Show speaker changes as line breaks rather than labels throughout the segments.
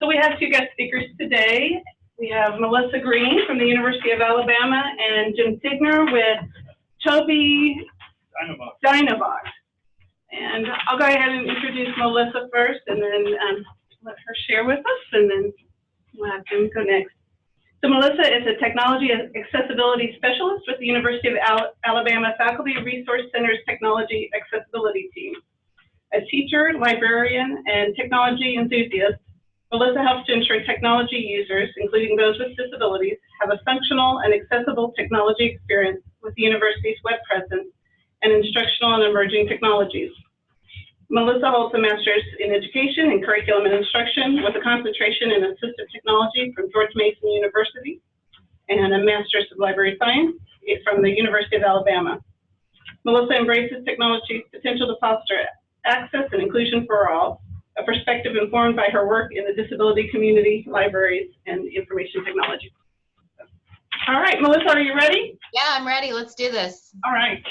So we have two guest speakers today. We have Melissa Green from the University of Alabama and Jim Tignor with Toby Dynavox. And I'll go ahead and introduce Melissa first and then let her share with us, and then we'll have Jim go next. So Melissa is a Technology Accessibility Specialist with the University of Alabama Faculty Resource Center's Technology Accessibility Team. A teacher, librarian, and technology enthusiast, Melissa helps to ensure technology users, including those with disabilities, have a functional and accessible technology experience with the university's web presence and instructional and emerging technologies. Melissa holds a master's in education and curriculum and instruction with a concentration in assistive technology from George Mason University and a master's of library science from the University of Alabama. Melissa embraces technology's potential to foster access and inclusion for all, a perspective informed by her work in the disability community, libraries, and information technology. All right, Melissa, are you ready?
Yeah, I'm ready. Let's do this.
All right.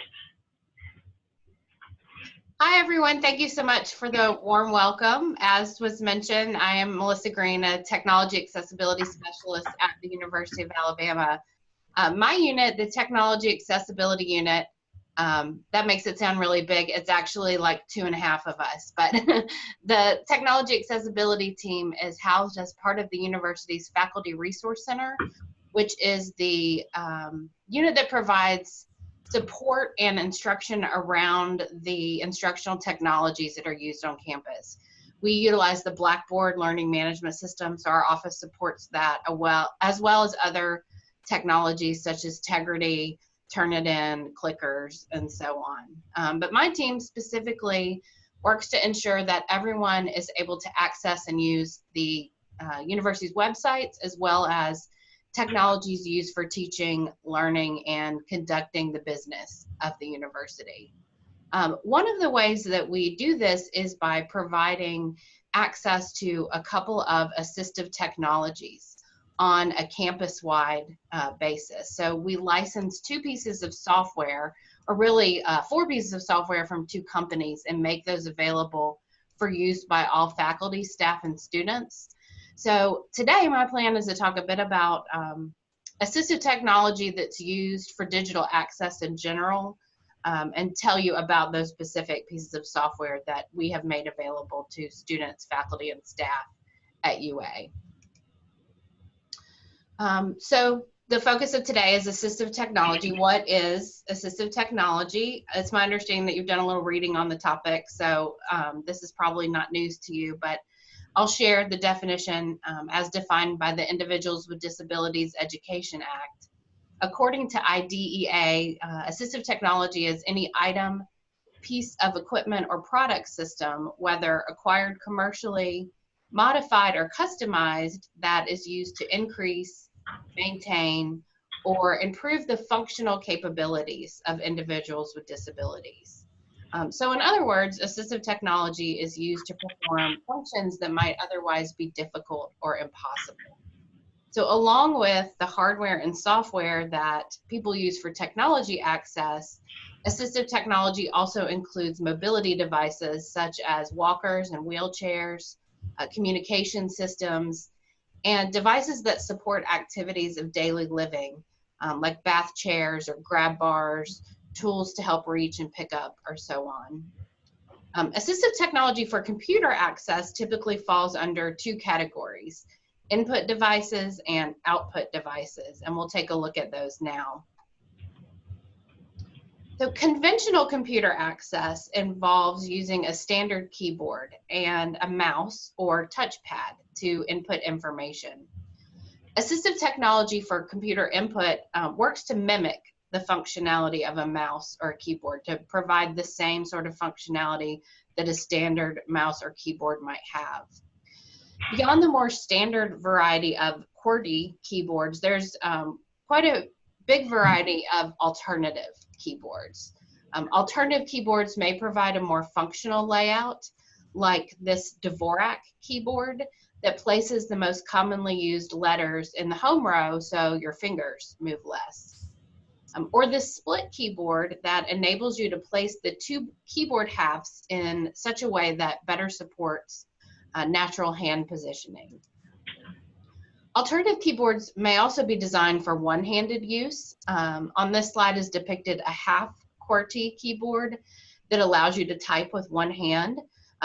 Hi, everyone. Thank you so much for the warm welcome. As was mentioned, I am Melissa Green, a Technology Accessibility Specialist at the University of Alabama. My unit, the Technology Accessibility Unit, that makes it sound really big. It's actually like 2.5 of us, but the Technology Accessibility team is housed as part of the university's Faculty Resource Center, which is the unit that provides support and instruction around the instructional technologies that are used on campus. We utilize the Blackboard learning management system, so our office supports that as well as other technologies such as Tegrity, Turnitin, clickers, and so on. But my team specifically works to ensure that everyone is able to access and use the university's websites, as well as technologies used for teaching, learning, and conducting the business of the university. One of the ways that we do this is by providing access to a couple of assistive technologies on a campus-wide basis. So we license 2 pieces of software, or really 4 pieces of software from 2 companies, and make those available for use by all faculty, staff, and students. So today my plan is to talk a bit about assistive technology that's used for digital access in general, and tell you about those specific pieces of software that we have made available to students, faculty, and staff at UA. So the focus of today is assistive technology. What is assistive technology? It's my understanding that you've done a little reading on the topic, so this is probably not news to you, but I'll share the definition as defined by the Individuals with Disabilities Education Act. According to IDEA, assistive technology is any item, piece of equipment, or product system, whether acquired commercially, modified, or customized, that is used to increase, maintain, or improve the functional capabilities of individuals with disabilities. So in other words, assistive technology is used to perform functions that might otherwise be difficult or impossible. So along with the hardware and software that people use for technology access, assistive technology also includes mobility devices such as walkers and wheelchairs, communication systems, and devices that support activities of daily living, like bath chairs or grab bars, tools to help reach and pick up, or so on. Assistive technology for computer access typically falls under 2 categories: input devices and output devices, and we'll take a look at those now. So conventional computer access involves using a standard keyboard and a mouse or touchpad to input information. Assistive technology for computer input works to mimic the functionality of a mouse or a keyboard, to provide the same sort of functionality that a standard mouse or keyboard might have. Beyond the more standard variety of QWERTY keyboards, there's quite a big variety of alternative keyboards. Alternative keyboards may provide a more functional layout, like this Dvorak keyboard that places the most commonly used letters in the home row so your fingers move less. Or this split keyboard that enables you to place the 2 keyboard halves in such a way that better supports natural hand positioning. Alternative keyboards may also be designed for one-handed use. On this slide is depicted a half QWERTY keyboard that allows you to type with one hand.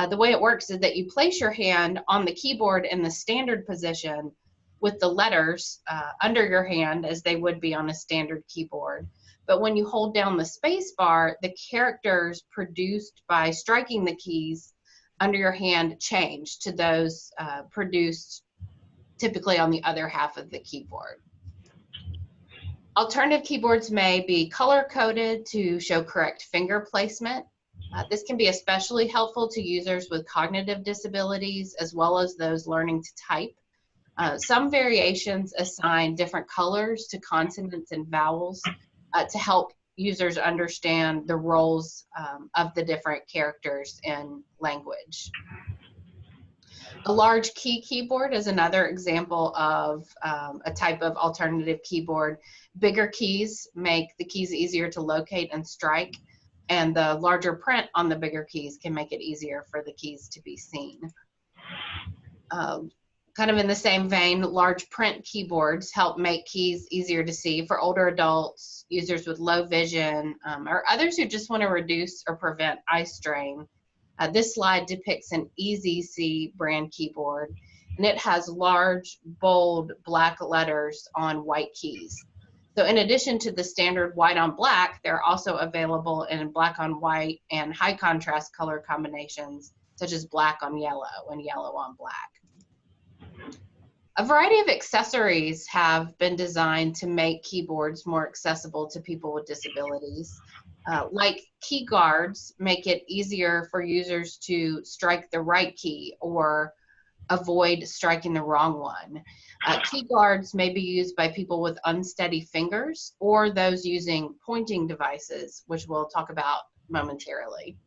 The way it works is that you place your hand on the keyboard in the standard position with the letters under your hand as they would be on a standard keyboard. But when you hold down the space bar, the characters produced by striking the keys under your hand change to those produced typically on the other half of the keyboard. Alternative keyboards may be color-coded to show correct finger placement. This can be especially helpful to users with cognitive disabilities as well as those learning to type. Some variations assign different colors to consonants and vowels to help users understand the roles of the different characters in language. A large key keyboard is another example of a type of alternative keyboard. Bigger keys make the keys easier to locate and strike, and the larger print on the bigger keys can make it easier for the keys to be seen. Kind of in the same vein, large print keyboards help make keys easier to see for older adults, users with low vision, or others who just want to reduce or prevent eye strain. This slide depicts an EZC brand keyboard, and it has large, bold, black letters on white keys. So in addition to the standard white on black, they're also available in black on white and high contrast color combinations, such as black on yellow and yellow on black. A variety of accessories have been designed to make keyboards more accessible to people with disabilities. Like key guards make it easier for users to strike the right key or avoid striking the wrong one. Key guards may be used by people with unsteady fingers or those using pointing devices, which we'll talk about momentarily.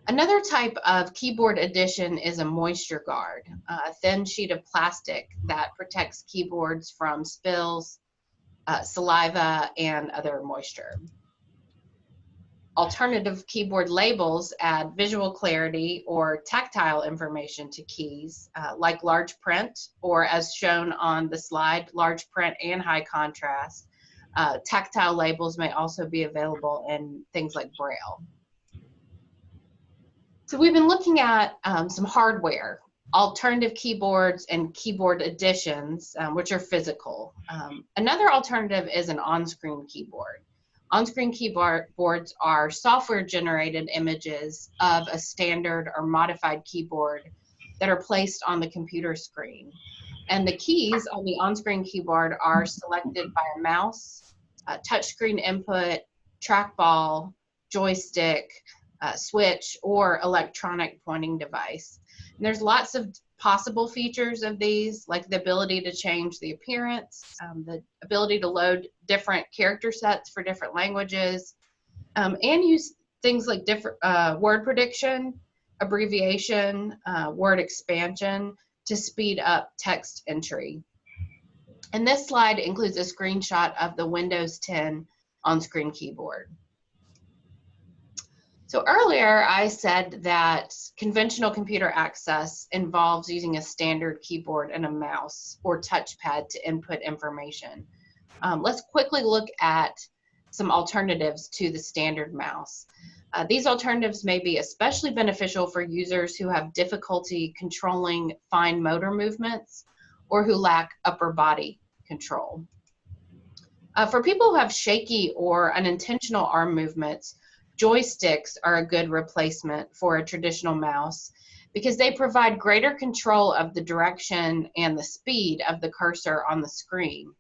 Another type of keyboard addition is a moisture guard, a thin sheet of plastic that protects keyboards from spills, saliva, and other moisture. Alternative keyboard labels add visual clarity or tactile information to keys, like large print, or as shown on the slide, large print and high contrast. Tactile labels may also be available in things like Braille. So we've been looking at some hardware, alternative keyboards and keyboard additions, which are physical. Another alternative is an on-screen keyboard. On-screen keyboards are software-generated images of a standard or modified keyboard that are placed on the computer screen. And the keys on the on-screen keyboard are selected by a mouse, touchscreen input, trackball, joystick, switch, or electronic pointing device. And there's lots of possible features of these, like the ability to change the appearance, the ability to load different character sets for different languages, and use things like different word prediction, abbreviation, word expansion to speed up text entry. And this slide includes a screenshot of the Windows 10 on-screen keyboard. So earlier I said that conventional computer access involves using a standard keyboard and a mouse or touchpad to input information. Let's quickly look at some alternatives to the standard mouse. These alternatives may be especially beneficial for users who have difficulty controlling fine motor movements or who lack upper body control. For people who have shaky or unintentional arm movements, joysticks are a good replacement for a traditional mouse because they provide greater control of the direction and the speed of the cursor on the screen.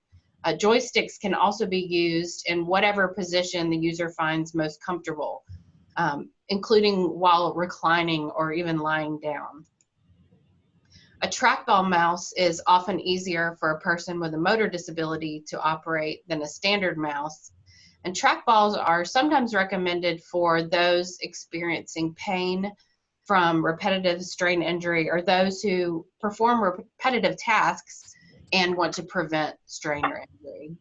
Joysticks can also be used in whatever position the user finds most comfortable, including while reclining or even lying down. A trackball mouse is often easier for a person with a motor disability to operate than a standard mouse. And trackballs are sometimes recommended for those experiencing pain from repetitive strain injury or those who perform repetitive tasks and want to prevent strain or injury.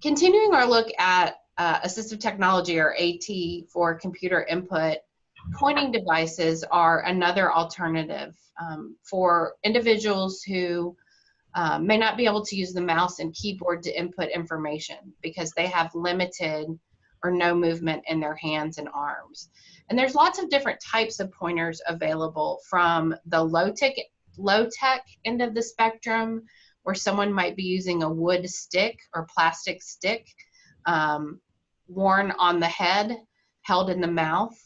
Continuing our look at assistive technology, or AT, for computer input, Pointing devices are another alternative for individuals who may not be able to use the mouse and keyboard to input information because they have limited or no movement in their hands and arms. And there's lots of different types of pointers available, from the low-tech end of the spectrum, where someone might be using a wood stick or plastic stick worn on the head, held in the mouth,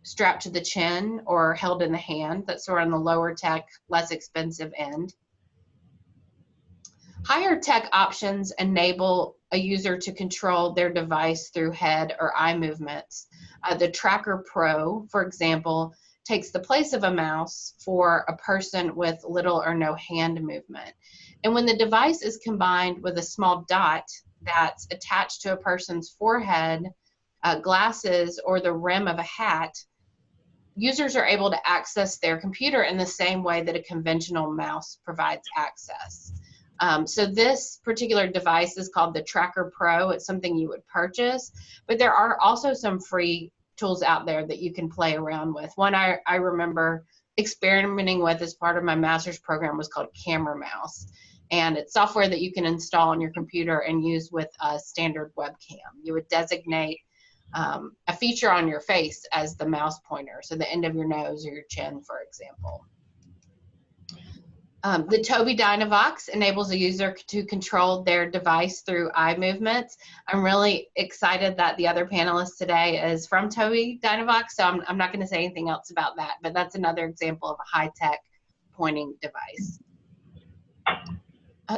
strapped to the chin, or held in the hand. That's sort of on the lower tech, less expensive end. Higher tech options enable a user to control their device through head or eye movements. The Tracker Pro, for example, takes the place of a mouse for a person with little or no hand movement. And when the device is combined with a small dot that's attached to a person's forehead, glasses, or the rim of a hat, users are able to access their computer in the same way that a conventional mouse provides access. So this particular device is called the Tracker Pro. It's something you would purchase, but there are also some free tools out there that you can play around with. One I remember experimenting with as part of my master's program was called Camera Mouse. And it's software that you can install on your computer and use with a standard webcam. You would designate a feature on your face as the mouse pointer, so the end of your nose or your chin, for example. The Tobii Dynavox enables a user to control their device through eye movements. I'm really excited that the other panelist today is from Tobii Dynavox, so I'm not going to say anything else about that, but that's another example of a high-tech pointing device.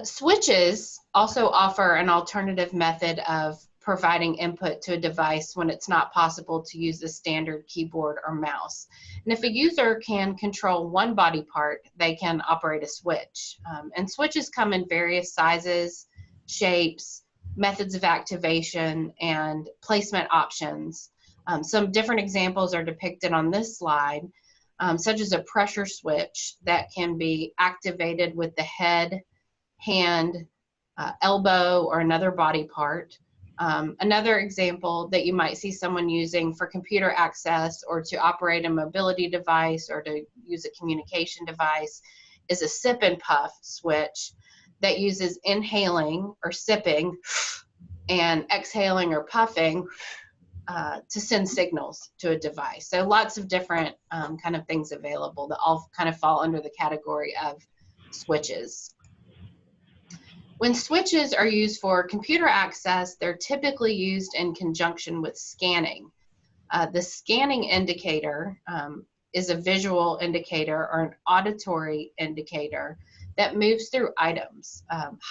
Switches also offer an alternative method of providing input to a device when it's not possible to use a standard keyboard or mouse. And if a user can control one body part, they can operate a switch. And switches come in various sizes, shapes, methods of activation, and placement options. Some different examples are depicted on this slide, such as a pressure switch that can be activated with the head, hand, elbow, or another body part. Another example that you might see someone using for computer access or to operate a mobility device or to use a communication device is a sip and puff switch that uses inhaling or sipping and exhaling or puffing to send signals to a device. So lots of different kind of things available that all kind of fall under the category of switches. When switches are used for computer access, they're typically used in conjunction with scanning. The scanning indicator is a visual indicator or an auditory indicator that moves through items,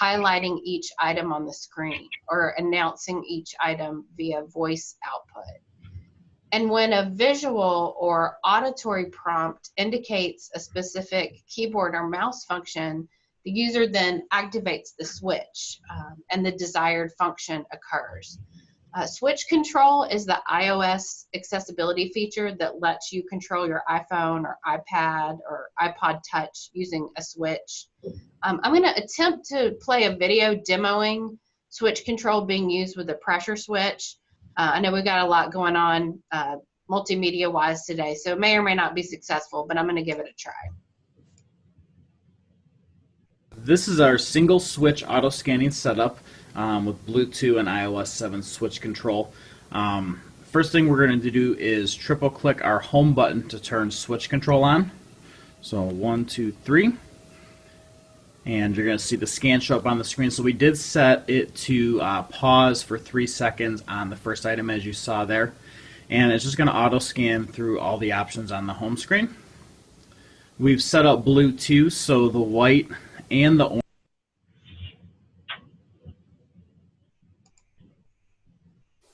highlighting each item on the screen or announcing each item via voice output. And when a visual or auditory prompt indicates a specific keyboard or mouse function, the user then activates the switch and the desired function occurs. Switch control is the iOS accessibility feature that lets you control your iPhone or iPad or iPod Touch using a switch. I'm going to attempt to play a video demoing switch control being used with a pressure switch. I know we've got a lot going on multimedia-wise today, so it may or may not be successful, but I'm going to give it a try.
This is our single switch auto scanning setup with Bluetooth and iOS 7 switch control. First thing we're going to do is triple click our home button to turn switch control on. So 1, 2, 3. And you're going to see the scan show up on the screen. So we did set it to pause for 3 seconds on the first item, as you saw there. And it's just going to auto scan through all the options on the home screen. We've set up Bluetooth, so the white and the orange.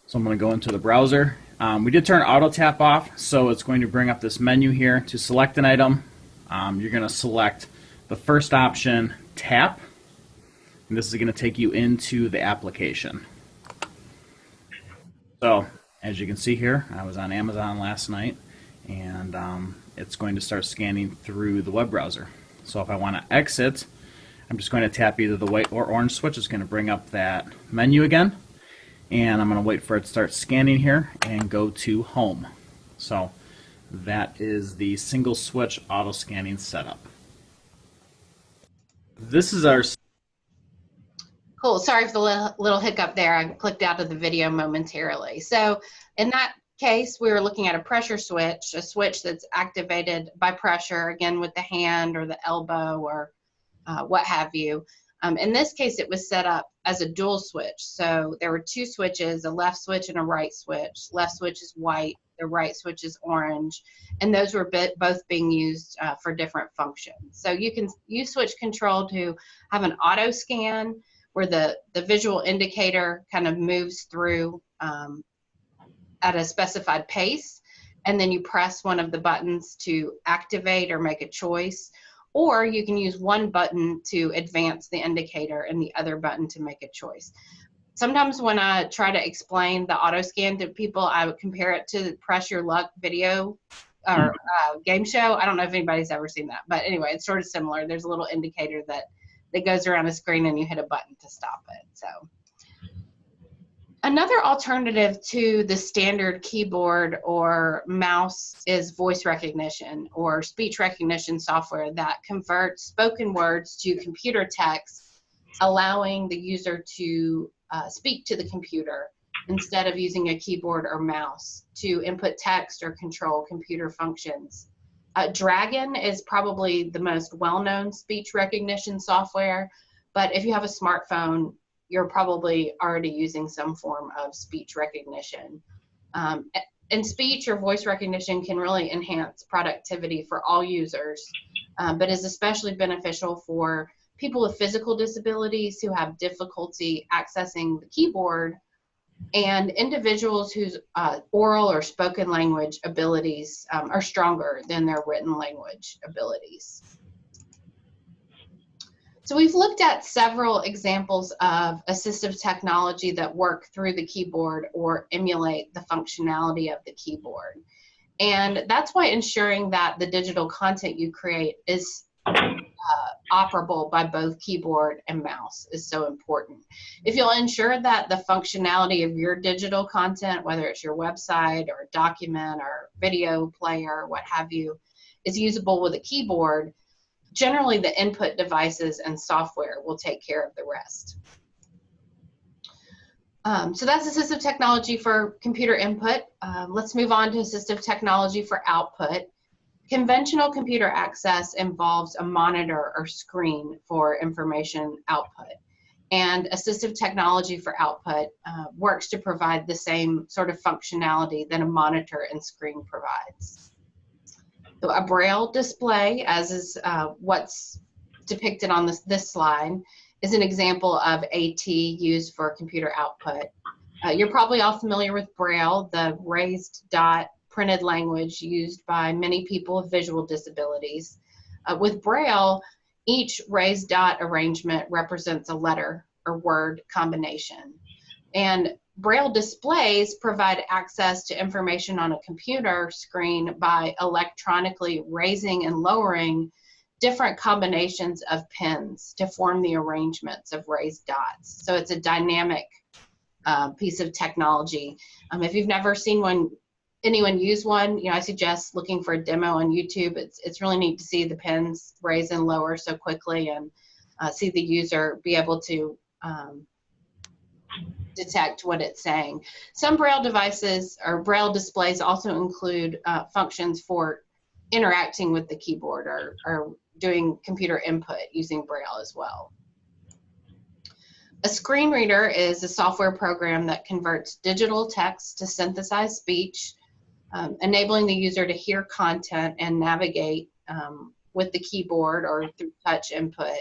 So I'm going to go into the browser. We did turn auto tap off, so it's going to bring up this menu here. To select an item, you're going to select the first option, tap, and this is going to take you into the application. So as you can see here, I was on Amazon last night, and it's going to start scanning through the web browser. So if I want to exit, I'm just going to tap either the white or orange switch. It's going to bring up that menu again, and I'm going to wait for it to start scanning here and go to home. So that is the single switch auto scanning setup. This is our
Cool. Sorry for the little hiccup there. I clicked out of the video momentarily. So in that case, we were looking at a pressure switch, a switch that's activated by pressure, again with the hand or the elbow or what have you. In this case, it was set up as a dual switch. So there were two switches, a left switch and a right switch. Left switch is white, the right switch is orange, and those were both being used for different functions. So you can use switch control to have an auto scan where the visual indicator kind of moves through at a specified pace, and then you press one of the buttons to activate or make a choice. Or you can use one button to advance the indicator and the other button to make a choice. Sometimes when I try to explain the auto scan to people, I would compare it to the Press Your Luck video or game show. I don't know if anybody's ever seen that, but anyway, it's sort of similar. There's a little indicator that goes around a screen and you hit a button to stop it. So another alternative to the standard keyboard or mouse is voice recognition or speech recognition software that converts spoken words to computer text, allowing the user to speak to the computer instead of using a keyboard or mouse to input text or control computer functions. Dragon is probably the most well-known speech recognition software, but if you have a smartphone, you're probably already using some form of speech recognition. And speech or voice recognition can really enhance productivity for all users, but is especially beneficial for people with physical disabilities who have difficulty accessing the keyboard and individuals whose oral or spoken language abilities are stronger than their written language abilities. So we've looked at several examples of assistive technology that work through the keyboard or emulate the functionality of the keyboard. And that's why ensuring that the digital content you create is operable by both keyboard and mouse is so important. If you'll ensure that the functionality of your digital content, whether it's your website or a document or video player, what have you, is usable with a keyboard, generally the input devices and software will take care of the rest. So that's assistive technology for computer input. Let's move on to assistive technology for output. Conventional computer access involves a monitor or screen for information output. And assistive technology for output works to provide the same sort of functionality that a monitor and screen provides. So a Braille display, as is what's depicted on this slide, is an example of AT used for computer output. You're probably all familiar with Braille, the raised dot printed language used by many people with visual disabilities. With Braille, each raised dot arrangement represents a letter or word combination. And Braille displays provide access to information on a computer screen by electronically raising and lowering different combinations of pins to form the arrangements of raised dots. So it's a dynamic piece of technology. If you've never seen anyone use one, I suggest looking for a demo on YouTube. It's really neat to see the pins raise and lower so quickly and see the user be able to detect what it's saying. Some Braille devices or Braille displays also include functions for interacting with the keyboard or doing computer input using Braille as well. A screen reader is a software program that converts digital text to synthesized speech, enabling the user to hear content and navigate with the keyboard or through touch input.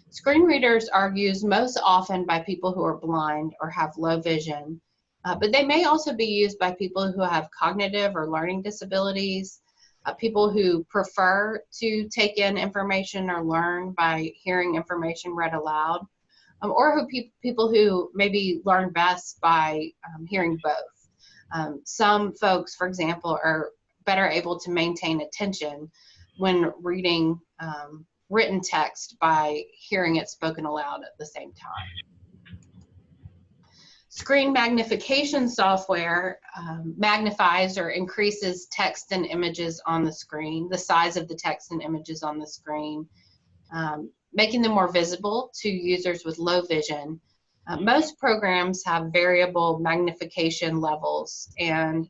Screen readers are used most often by people who are blind or have low vision, but they may also be used by people who have cognitive or learning disabilities, people who prefer to take in information or learn by hearing information read aloud, or people who maybe learn best by hearing both. Some folks, for example, are better able to maintain attention when reading written text by hearing it spoken aloud at the same time. Screen magnification software magnifies or increases text and images on the screen, the size of the text and images on the screen, making them more visible to users with low vision. Most programs have variable magnification levels, and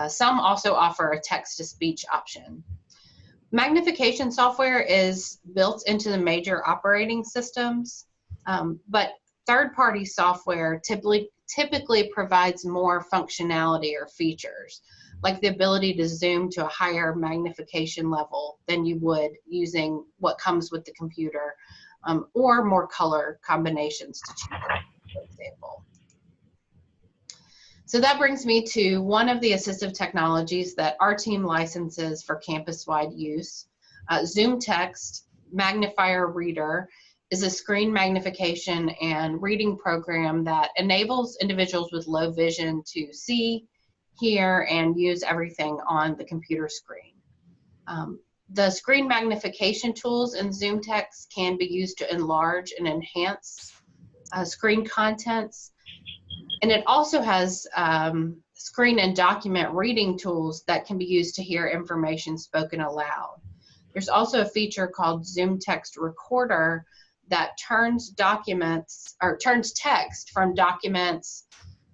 some also offer a text-to-speech option. Magnification software is built into the major operating systems, but third-party software typically provides more functionality or features, like the ability to zoom to a higher magnification level than you would using what comes with the computer, or more color combinations to choose, for example. So that brings me to one of the assistive technologies that our team licenses for campus-wide use. Zoomtext Magnifier Reader is a screen magnification and reading program that enables individuals with low vision to see, hear, and use everything on the computer screen. The screen magnification tools in Zoomtext can be used to enlarge and enhance screen contents. And it also has screen and document reading tools that can be used to hear information spoken aloud. There's also a feature called Zoomtext Recorder that turns text from documents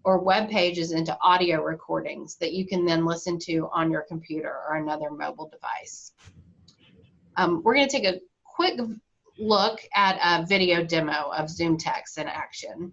or web pages into audio recordings that you can then listen to on your computer or another mobile device. We're going to take a quick look at a video demo of Zoomtext in action.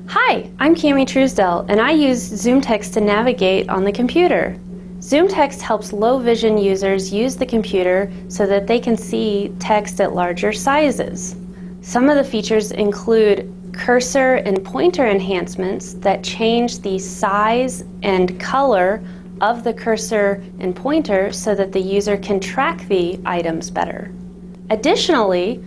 Hi, I'm Cami Truesdell, and I use Zoomtext to navigate on the computer. Zoomtext helps low vision users use the computer so that they can see text at larger sizes. Some of the features include cursor and pointer enhancements that change the size and color of the cursor and pointer so that the user can track the items better. Additionally,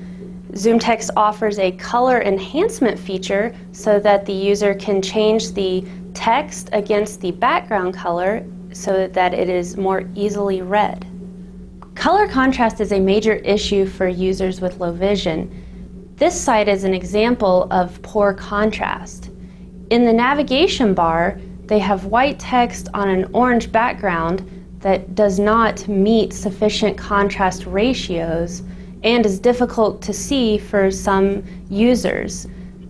Zoomtext offers a color enhancement feature so that the user can change the text against the background color so that it is more easily read. Color contrast is a major issue for users with low vision. This site is an example of poor contrast. In the navigation bar, they have white text on an orange background that does not meet sufficient contrast ratios and is difficult to see for some users.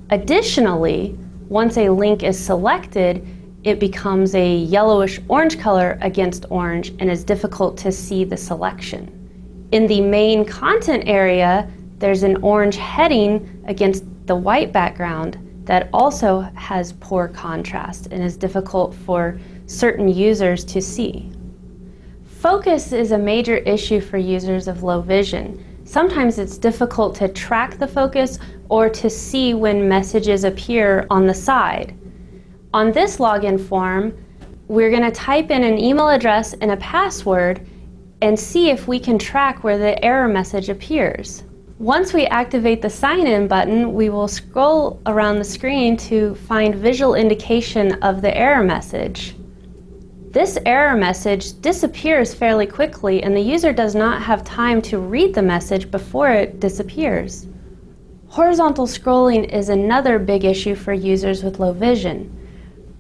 Additionally, once a link is selected, it becomes a yellowish-orange color against orange and is difficult to see the selection. In the main content area, there's an orange heading against the white background that also has poor contrast and is difficult for certain users to see. Focus is a major issue for users of low vision. Sometimes it's difficult to track the focus or to see when messages appear on the side. On this login form, we're going to type in an email address and a password and see if we can track where the error message appears. Once we activate the sign-in button, we will scroll around the screen to find visual indication of the error message. This error message disappears fairly quickly, and the user does not have time to read the message before it disappears. Horizontal scrolling is another big issue for users with low vision.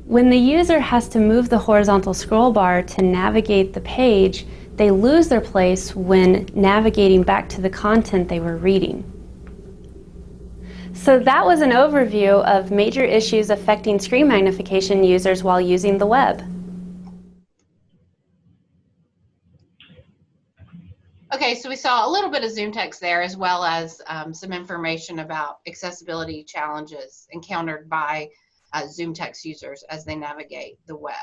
When the user has to move the horizontal scroll bar to navigate the page, they lose their place when navigating back to the content they were reading. So that was an overview of major issues affecting screen magnification users while using the web.
Okay, so we saw a little bit of Zoomtext there, as well as some information about accessibility challenges encountered by Zoomtext users as they navigate the web.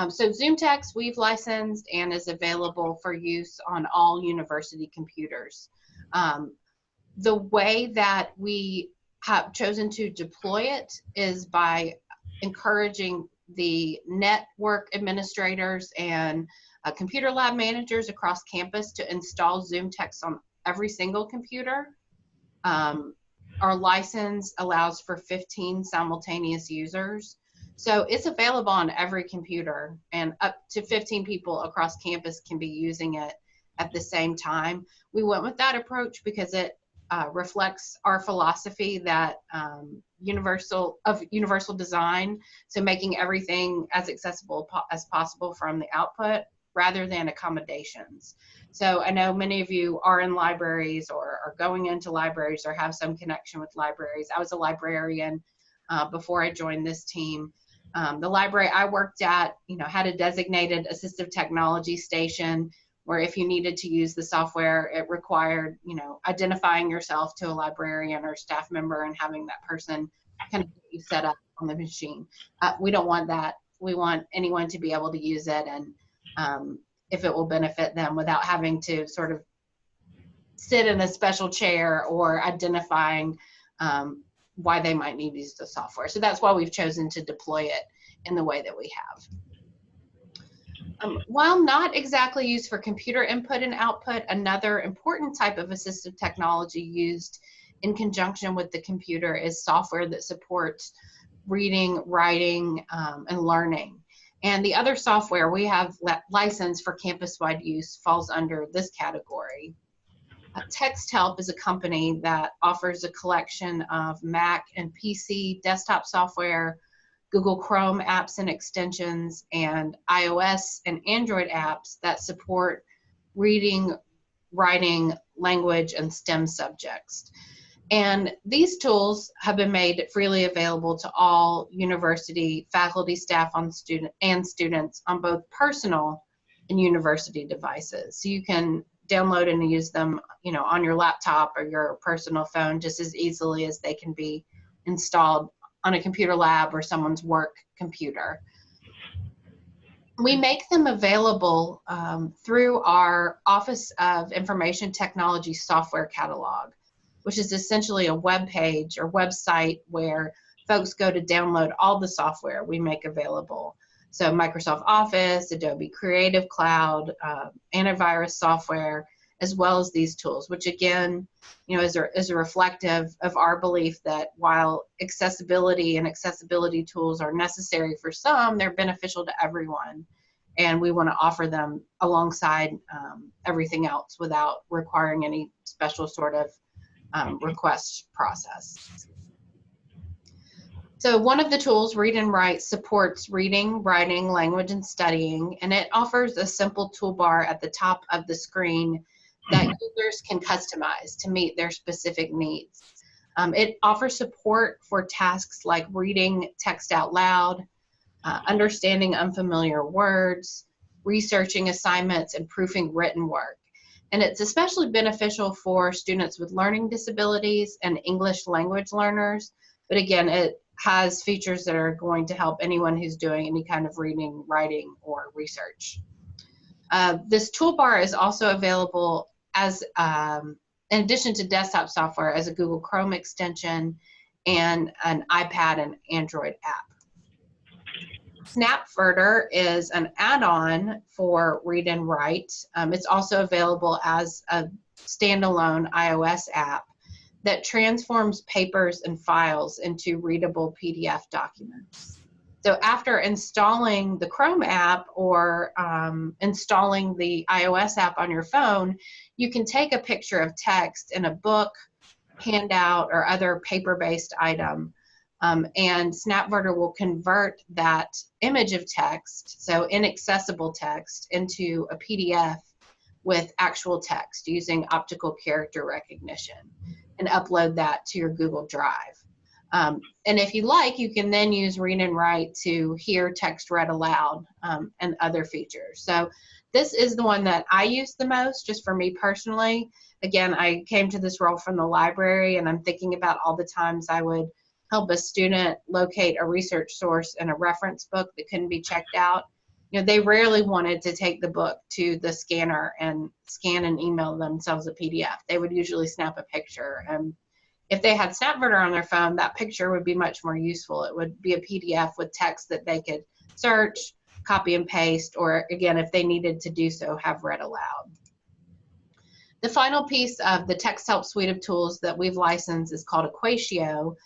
So Zoomtext we've licensed and is available for use on all university computers. The way that we have chosen to deploy it is by encouraging the network administrators and computer lab managers across campus to install Zoomtext on every single computer. Our license allows for 15 simultaneous users. So it's available on every computer, and up to 15 people across campus can be using it at the same time. We went with that approach because it reflects our philosophy that universal design, so making everything as accessible as possible from the output rather than accommodations. So I know many of you are in libraries or are going into libraries or have some connection with libraries. I was a librarian before I joined this team. The library I worked at, had a designated assistive technology station where if you needed to use the software, it required, identifying yourself to a librarian or staff member and having that person kind of get you set up on the machine. We don't want that. We want anyone to be able to use it, and if it will benefit them without having to sort of sit in a special chair or identifying why they might need to use the software. So that's why we've chosen to deploy it in the way that we have. While not exactly used for computer input and output, another important type of assistive technology used in conjunction with the computer is software that supports reading, writing, and learning. And the other software we have licensed for campus-wide use falls under this category. TextHelp is a company that offers a collection of Mac and PC desktop software, Google Chrome apps and extensions, and iOS and Android apps that support reading, writing, language, and STEM subjects. And these tools have been made freely available to all university faculty, staff, and students on both personal and university devices. So you can download and use them, on your laptop or your personal phone just as easily as they can be installed on a computer lab or someone's work computer. We make them available through our Office of Information Technology software catalog, which is essentially a web page or website where folks go to download all the software we make available. So Microsoft Office, Adobe Creative Cloud, antivirus software, as well as these tools, which again, is a reflective of our belief that while accessibility and accessibility tools are necessary for some, they're beneficial to everyone. And we want to offer them alongside everything else without requiring any special sort of request process. So one of the tools, Read and Write, supports reading, writing, language, and studying, and it offers a simple toolbar at the top of the screen that users can customize to meet their specific needs. It offers support for tasks like reading text out loud, understanding unfamiliar words, researching assignments, and proofing written work. And it's especially beneficial for students with learning disabilities and English language learners. But again, it has features that are going to help anyone who's doing any kind of reading, writing, or research. This toolbar is also available as, in addition to desktop software, as a Google Chrome extension and an iPad and Android app. Snapverter is an add-on for Read and Write. It's also available as a standalone iOS app that transforms papers and files into readable PDF documents. So after installing the Chrome app or installing the iOS app on your phone, you can take a picture of text in a book, handout, or other paper-based item, and Snapverter will convert that image of text, so inaccessible text, into a PDF with actual text using optical character recognition and upload that to your Google Drive. And if you like, you can then use Read and Write to hear text read aloud and other features. So this is the one that I use the most, just for me personally. Again, I came to this role from the library, and I'm thinking about all the times I would help a student locate a research source in a reference book that couldn't be checked out. They rarely wanted to take the book to the scanner and scan and email themselves a PDF. They would usually snap a picture. And if they had Snapverter on their phone, that picture would be much more useful. It would be a PDF with text that they could search, copy and paste, or again, if they needed to do so, have read aloud. The final piece of the TextHelp suite of tools that we've licensed is called Occupational,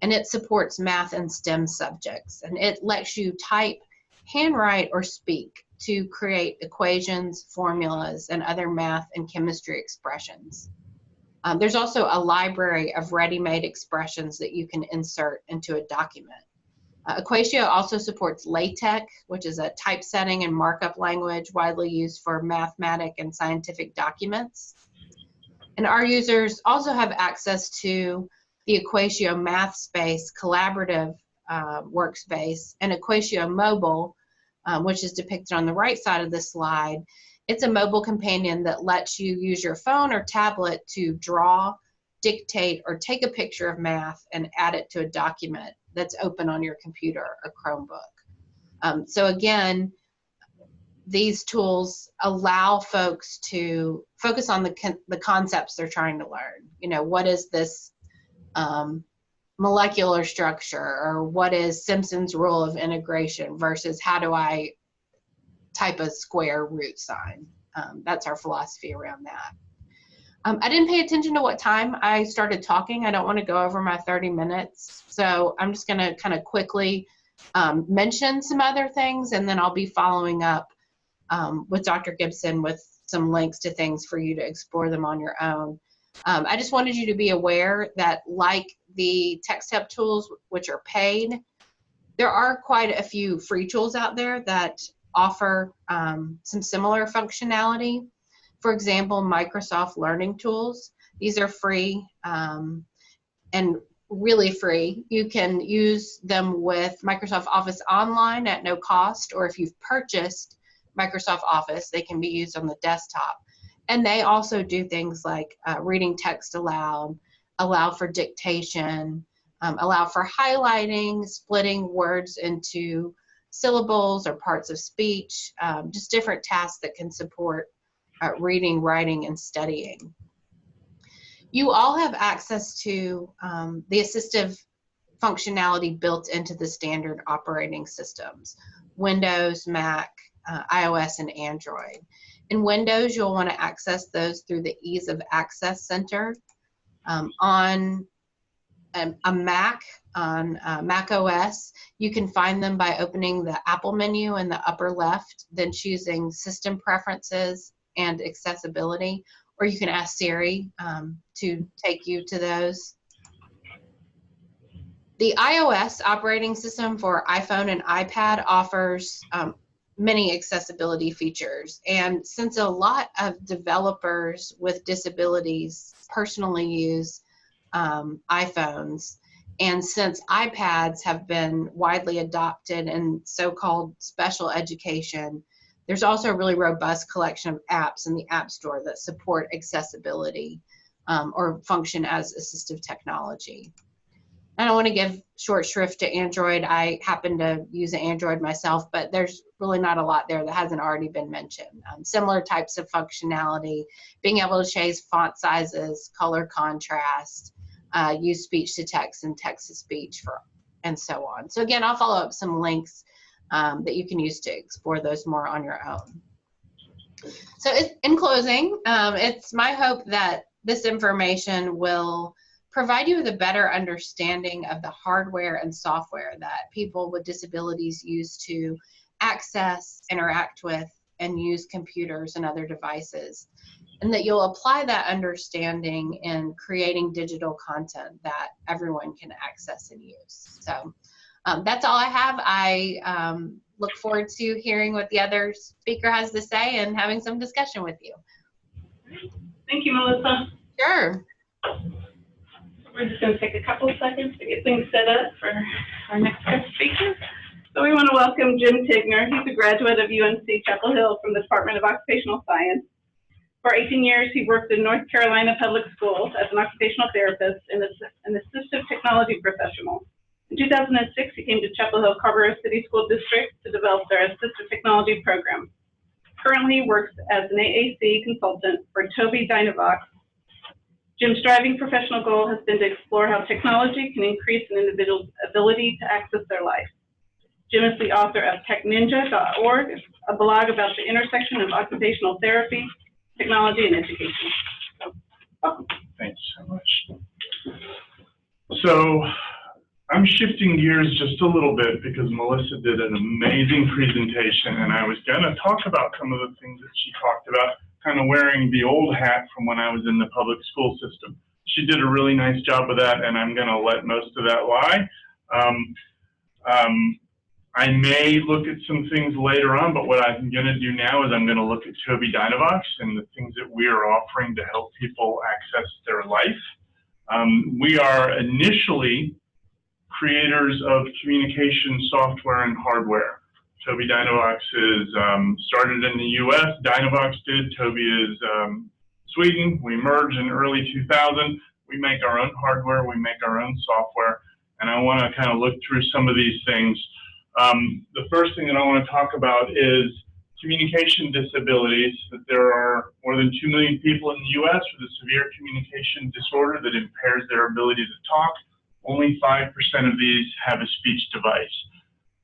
and it supports math and STEM subjects. And it lets you type, handwrite, or speak to create equations, formulas, and other math and chemistry expressions. There's also a library of ready-made expressions that you can insert into a document. Equatio also supports LaTeX, which is a typesetting and markup language widely used for mathematic and scientific documents. And our users also have access to the Equatio MathSpace collaborative workspace and Equatio Mobile, which is depicted on the right side of the slide. It's a mobile companion that lets you use your phone or tablet to draw, dictate, or take a picture of math and add it to a document that's open on your computer or Chromebook. So again, these tools allow folks to focus on the concepts they're trying to learn. You know, what is this molecular structure, or what is Simpson's rule of integration versus how do I type a square root sign. That's our philosophy around that. I didn't pay attention to what time I started talking. I don't want to go over my 30 minutes. So I'm just going to kind of quickly mention some other things, and then I'll be following up with Dr. Gibson with some links to things for you to explore them on your own. I just wanted you to be aware that, like the TextHub tools, which are paid, there are quite a few free tools out there that offer some similar functionality. For example, Microsoft Learning Tools. These are free and really free. You can use them with Microsoft Office Online at no cost, or if you've purchased Microsoft Office, they can be used on the desktop. And they also do things like reading text aloud, allow for dictation, allow for highlighting, splitting words into syllables or parts of speech, just different tasks that can support reading, writing, and studying. You all have access to the assistive functionality built into the standard operating systems, Windows, Mac, iOS, and Android. In Windows, you'll want to access those through the Ease of Access Center. On a Mac, on Mac OS, you can find them by opening the Apple menu in the upper left, then choosing System Preferences and Accessibility, or you can ask Siri to take you to those. The iOS operating system for iPhone and iPad offers many accessibility features, and since a lot of developers with disabilities personally use iPhones, and since iPads have been widely adopted in so-called special education, there's also a really robust collection of apps in the App Store that support accessibility or function as assistive technology. I don't want to give short shrift to Android. I happen to use an Android myself, but there's really not a lot there that hasn't already been mentioned. Similar types of functionality, being able to change font sizes, color contrast, use speech to text and text to speech, and so on. So again, I'll follow up some links that you can use to explore those more on your own. So in closing, it's my hope that this information will provide you with a better understanding of the hardware and software that people with disabilities use to access, interact with, and use computers and other devices, and that you'll apply that understanding in creating digital content that everyone can access and use. So that's all I have. I look forward to hearing what the other speaker has to say and having some discussion with you.
Thank you, Melissa.
Sure.
We're just going to take a couple of seconds to get things set up for our next guest speaker. So we want to welcome Jim Tignor. He's a graduate of UNC Chapel Hill from the Department of Occupational Science. For 18 years, he worked in North Carolina public schools as an occupational therapist and an assistive technology professional. In 2006, he came to Chapel Hill Carver City School District to develop their assistive technology program. Currently, he works as an AAC consultant for Tobii Dynavox. Jim's driving professional goal has been to explore how technology can increase an individual's ability to access their life. Jim is the author of techninja.org, a blog about the intersection of occupational therapy, technology, and education. So, welcome.
Thanks so much. So I'm shifting gears just a little bit because Melissa did an amazing presentation, and I was going to talk about some of the things that she talked about, kind of wearing the old hat from when I was in the public school system. She did a really nice job with that, and I'm going to let most of that lie. I may look at some things later on, but what I'm going to do now is I'm going to look at Tobii Dynavox and the things that we are offering to help people access their life. We are initially creators of communication software and hardware. Tobii Dynavox is started in the US, Dynavox did, Tobii is Sweden. We merged in early 2000. We make our own hardware, we make our own software, and I want to kind of look through some of these things. The first thing that I want to talk about is communication disabilities, that there are more than 2 million people in the US with a severe communication disorder that impairs their ability to talk. Only 5% of these have a speech device.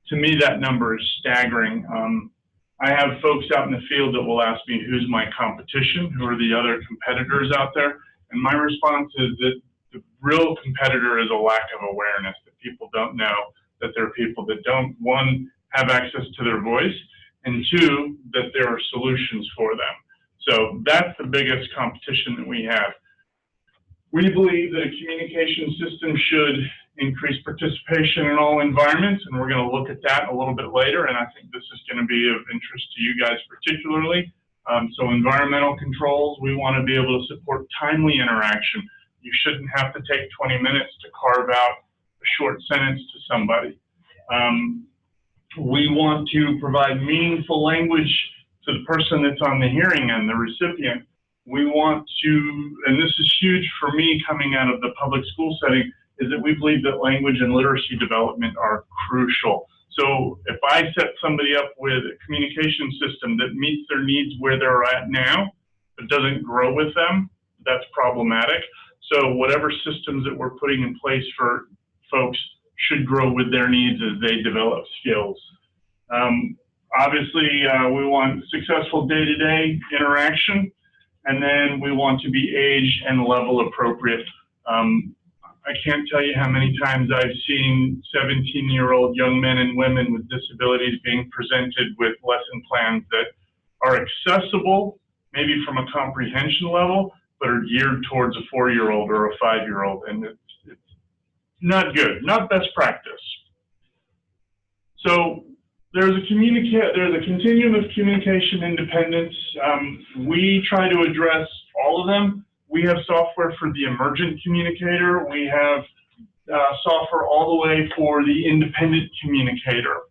To me, that number is staggering. I have folks out in the field that will ask me, who's my competition? Who are the other competitors out there? And my response is that the real competitor is a lack of awareness, that people don't know that there are people that don't, one, have access to their voice, and two, that there are solutions for them. So that's the biggest competition that we have. We believe that a communication system should increase participation in all environments, and we're going to look at that a little bit later, and I think this is going to be of interest to you guys particularly. So environmental controls, we want to be able to support timely interaction. You shouldn't have to take 20 minutes to carve out a short sentence to somebody. We want to provide meaningful language to the person that's on the hearing end, the recipient. We want to, and this is huge for me coming out of the public school setting, is that we believe that language and literacy development are crucial. So if I set somebody up with a communication system that meets their needs where they're at now, but doesn't grow with them, that's problematic. So whatever systems that we're putting in place for folks should grow with their needs as they develop skills. Obviously, we want successful day-to-day interaction, and then we want to be age and level appropriate. I can't tell you how many times I've seen 17-year-old young men and women with disabilities being presented with lesson plans that are accessible, maybe from a comprehension level, but are geared towards a 4-year-old or a 5-year-old, and it's not good, not best practice. So there's a continuum of communication independence. We try to address all of them. We have software for the emergent communicator. We have software all the way for the independent communicator.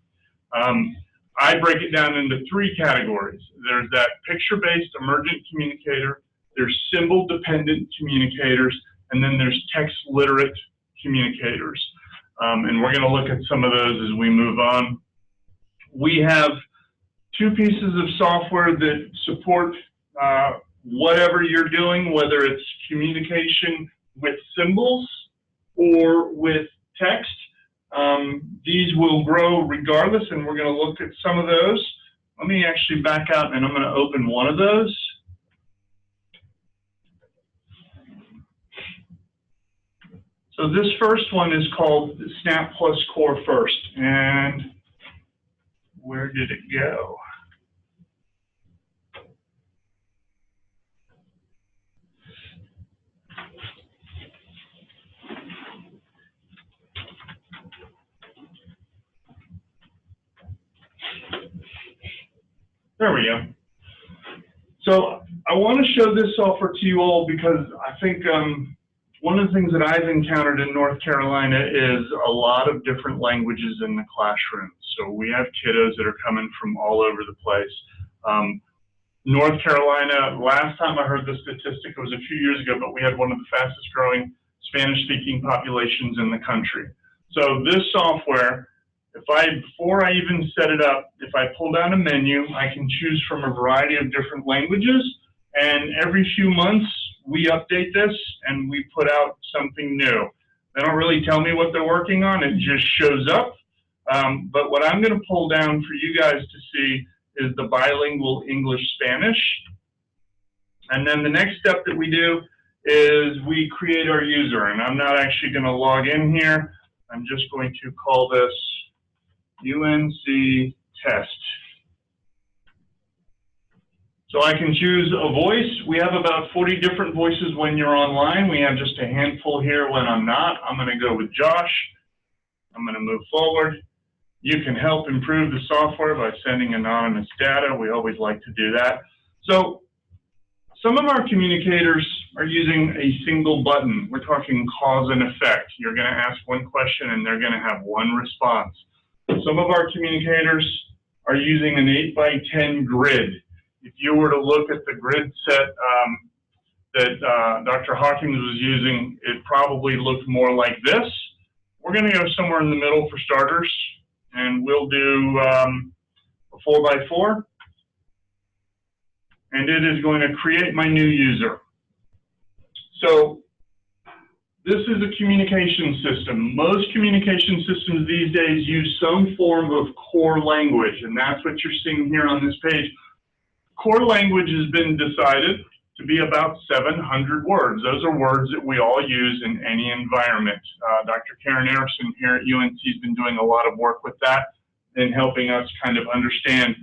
I break it down into 3 categories. There's that picture-based emergent communicator, there's symbol-dependent communicators, and then there's text-literate communicators. And we're going to look at some of those as we move on. We have 2 pieces of software that support whatever you're doing, whether it's communication with symbols or with text. These will grow regardless, and we're going to look at some of those. Let me actually back out, and I'm going to open one of those. So this first one is called Snap Plus Core First, and where did it go? There we go. So I want to show this software to you all because I think one of the things that I've encountered in North Carolina is a lot of different languages in the classroom. So we have kiddos that are coming from all over the place. North Carolina, last time I heard the statistic, it was a few years ago, but we had one of the fastest growing Spanish-speaking populations in the country. So this software, before I even set it up, if I pull down a menu, I can choose from a variety of different languages, and every few months we update this and we put out something new. They don't really tell me what they're working on, it just shows up. But what I'm going to pull down for you guys to see is the bilingual English-Spanish. And then the next step that we do is we create our user, and I'm not actually going to log in here. I'm just going to call this UNC test. So I can choose a voice. We have about 40 different voices when you're online. We have just a handful here when I'm not. I'm going to go with Josh. I'm going to move forward. You can help improve the software by sending anonymous data. We always like to do that. So some of our communicators are using a single button. We're talking cause and effect. You're going to ask one question and they're going to have one response. Some of our communicators are using an 8x10 grid. If you were to look at the grid set that Dr. Hawkins was using, it probably looked more like this. We're going to go somewhere in the middle for starters, and we'll do a 4x4. And it is going to create my new user. So this is a communication system. Most communication systems these days use some form of core language, and that's what you're seeing here on this page. Core language has been decided to be about 700 words. Those are words that we all use in any environment. Dr. Karen Erickson here at UNC has been doing a lot of work with that and helping us kind of understand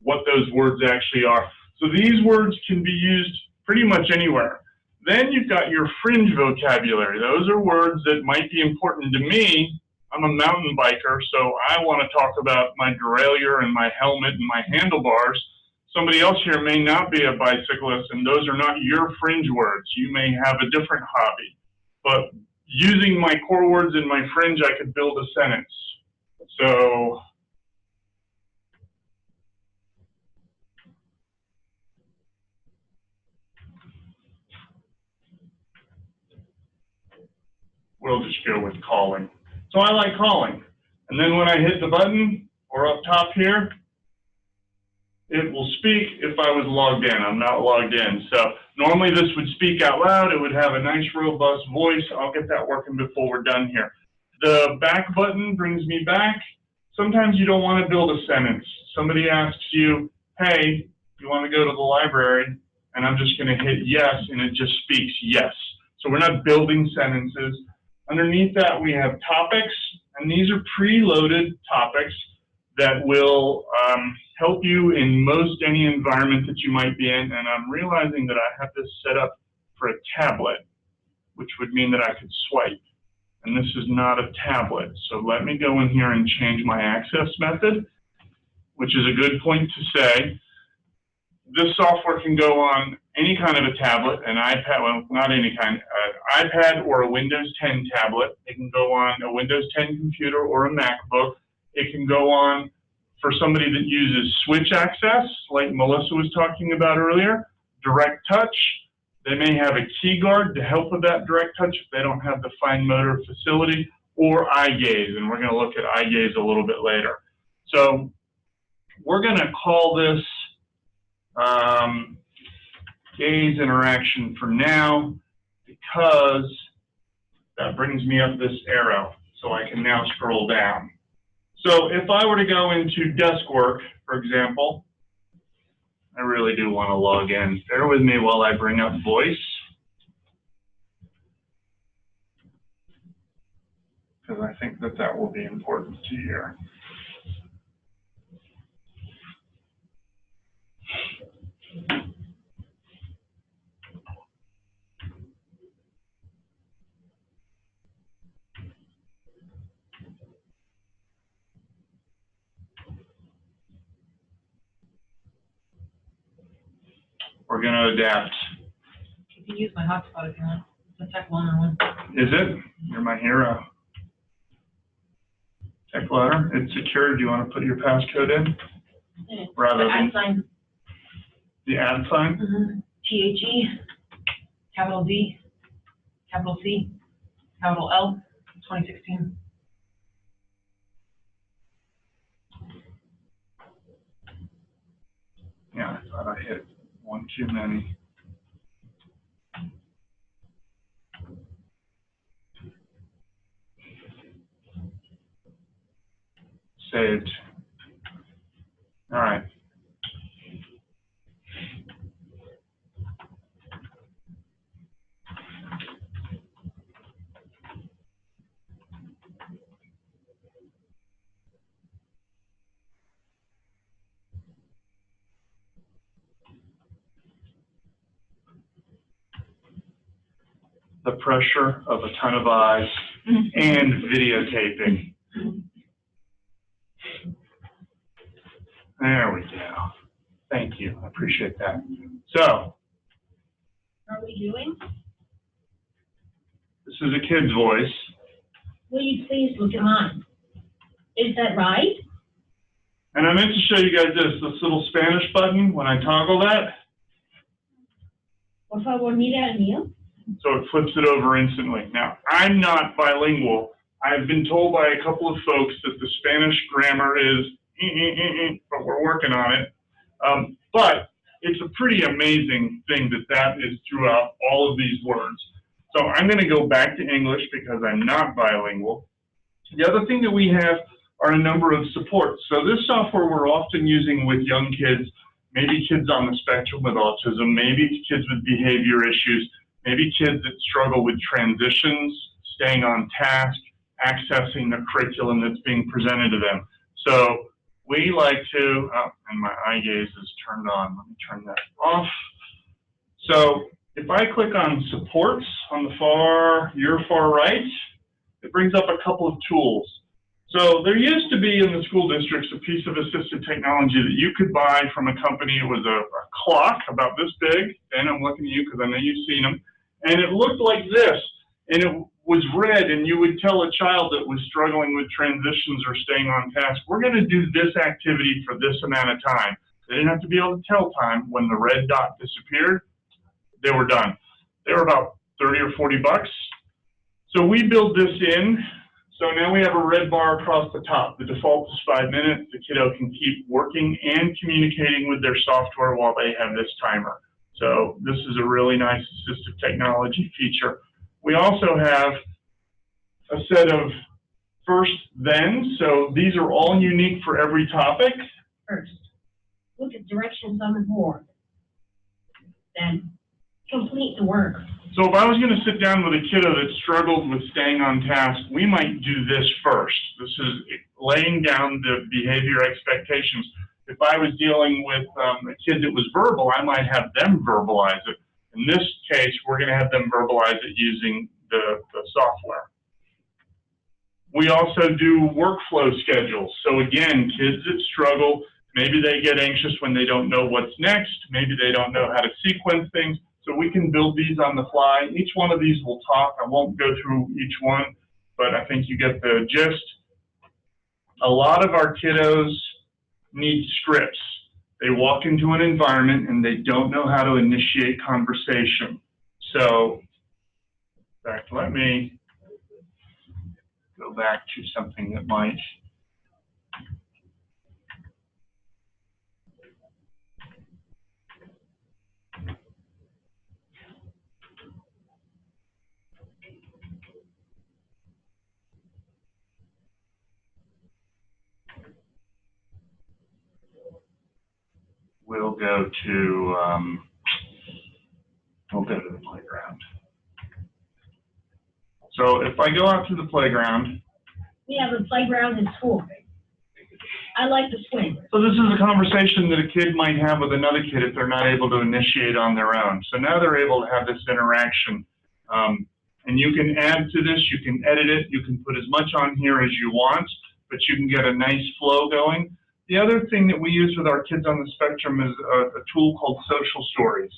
what those words actually are. So these words can be used pretty much anywhere. Then you've got your fringe vocabulary. Those are words that might be important to me. I'm a mountain biker, so I want to talk about my derailleur and my helmet and my handlebars. Somebody else here may not be a bicyclist, and those are not your fringe words. You may have a different hobby. But using my core words in my fringe, I could build a sentence. So we'll just go with calling. So I like calling. And then when I hit the button, or up top here, it will speak if I was logged in. I'm not logged in. So normally this would speak out loud. It would have a nice robust voice. I'll get that working before we're done here. The back button brings me back. Sometimes you don't want to build a sentence. Somebody asks you, hey, you want to go to the library? And I'm just going to hit yes, and it just speaks yes. So we're not building sentences. Underneath that, we have topics, and these are preloaded topics that will help you in most any environment that you might be in. And I'm realizing that I have this set up for a tablet, which would mean that I could swipe. And this is not a tablet. So let me go in here and change my access method, which is a good point to say. This software can go on any kind of a tablet, an iPad, well, not any kind, iPad or a Windows 10 tablet. It can go on a Windows 10 computer or a MacBook. It can go on for somebody that uses switch access, like Melissa was talking about earlier, direct touch. They may have a key guard to help with that direct touch if they don't have the fine motor facility, or eye gaze, and we're going to look at eye gaze a little bit later. So we're going to call this gaze interaction for now, because that brings me up this arrow, so I can now scroll down. So if I were to go into desk work, for example, I really do want to log in. Bear with me while I bring up voice, because I think that that will be important to you. We're going to adapt.
You can use my hotspot if you want. It's a Tech Loaner one.
Is it? You're my hero. Tech Loaner. It's secure. Do you want to put your passcode in? Rather than
sign.
The add sign?
THE, capital D, capital C, capital L, 2016.
Yeah, I thought I hit one too many. Saved. All right. the pressure of a ton of eyes and videotaping. There we go. Thank you. I appreciate that. So,
Are we doing?
this is a kid's voice.
Will you please look at mine? Is that right?
And I meant to show you guys this little Spanish button when I toggle that.
Por favor, mira el mío.
So it flips it over instantly. Now, I'm not bilingual. I've been told by a couple of folks that the Spanish grammar is, but we're working on it. But it's a pretty amazing thing that is throughout all of these words. So I'm going to go back to English because I'm not bilingual. The other thing that we have are a number of supports. So this software we're often using with young kids, maybe kids on the spectrum with autism, maybe kids with behavior issues, maybe kids that struggle with transitions, staying on task, accessing the curriculum that's being presented to them. So we like to, and my eye gaze is turned on. Let me turn that off. So if I click on supports on the your far right, it brings up a couple of tools. So there used to be in the school districts a piece of assistive technology that you could buy from a company. It was a clock about this big, and I'm looking at you because I know you've seen them, and it looked like this, and it was red, and you would tell a child that was struggling with transitions or staying on task, we're going to do this activity for this amount of time. They didn't have to be able to tell time. When the red dot disappeared, they were done. They were about 30 or 40 bucks. So we build this in. So now we have a red bar across the top. The default is 5 minutes. The kiddo can keep working and communicating with their software while they have this timer. So this is a really nice assistive technology feature. We also have a set of first then. So these are all unique for every topic.
First, look at directions on the board. Then, complete the work.
So if I was going to sit down with a kiddo that struggled with staying on task, we might do this first. This is laying down the behavior expectations. If I was dealing with a kid that was verbal, I might have them verbalize it. In this case, we're going to have them verbalize it using the software. We also do workflow schedules. So again, kids that struggle, maybe they get anxious when they don't know what's next. Maybe they don't know how to sequence things. So we can build these on the fly. Each one of these will talk. I won't go through each one, but I think you get the gist. A lot of our kiddos need scripts. They walk into an environment and they don't know how to initiate conversation. So, in fact, let me go back to something that might. We'll go to the playground. So if I go out to the playground.
We have a playground in school. I like to swing.
So this is a conversation that a kid might have with another kid if they're not able to initiate on their own. So now they're able to have this interaction. And you can add to this, you can edit it, you can put as much on here as you want, but you can get a nice flow going. The other thing that we use with our kids on the spectrum is a tool called social stories.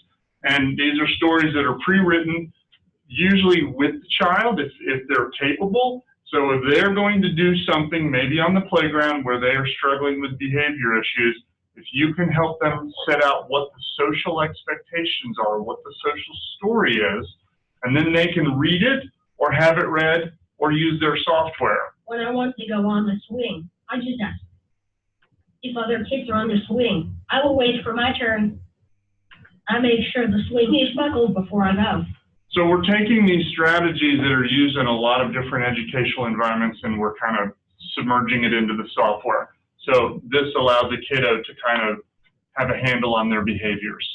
And these are stories that are pre-written, usually with the child if they're capable. So if they're going to do something, maybe on the playground where they are struggling with behavior issues, if you can help them set out what the social expectations are, what the social story is, and then they can read it or have it read or use their software.
When I want to go on the swing, I just ask if other kids are on the swing. I will wait for my turn. I make sure the swing is buckled before I go.
So we're taking these strategies that are used in a lot of different educational environments and we're kind of submerging it into the software. So this allows a kiddo to kind of have a handle on their behaviors.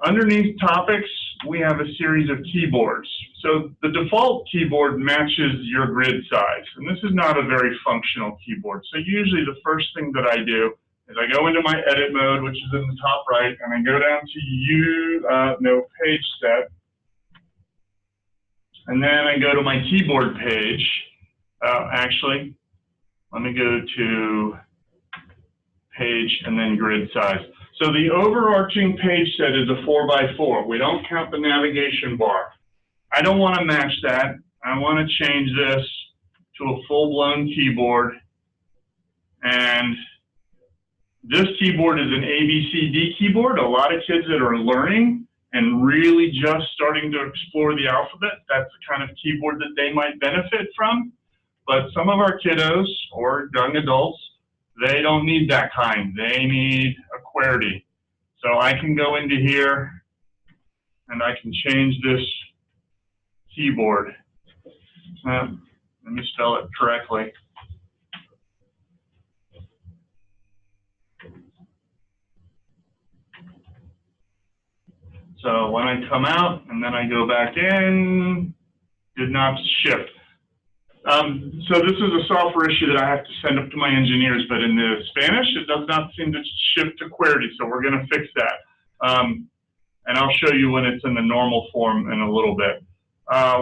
Underneath topics, we have a series of keyboards. So the default keyboard matches your grid size, and this is not a very functional keyboard. So usually the first thing that I do is I go into my edit mode, which is in the top right, and I go down to page set. And then I go to my keyboard page. Actually, let me go to page and then grid size. So the overarching page set is a 4x4. We don't count the navigation bar. I don't want to match that. I want to change this to a full-blown keyboard. And this keyboard is an ABCD keyboard. A lot of kids that are learning and really just starting to explore the alphabet, that's the kind of keyboard that they might benefit from. But some of our kiddos or young adults, they don't need that kind. They need a QWERTY. So I can go into here and I can change this keyboard. Let me spell it correctly. So when I come out and then I go back in, did not shift. So this is a software issue that I have to send up to my engineers, but in the Spanish, it does not seem to shift to QWERTY, so we're going to fix that. And I'll show you when it's in the normal form in a little bit.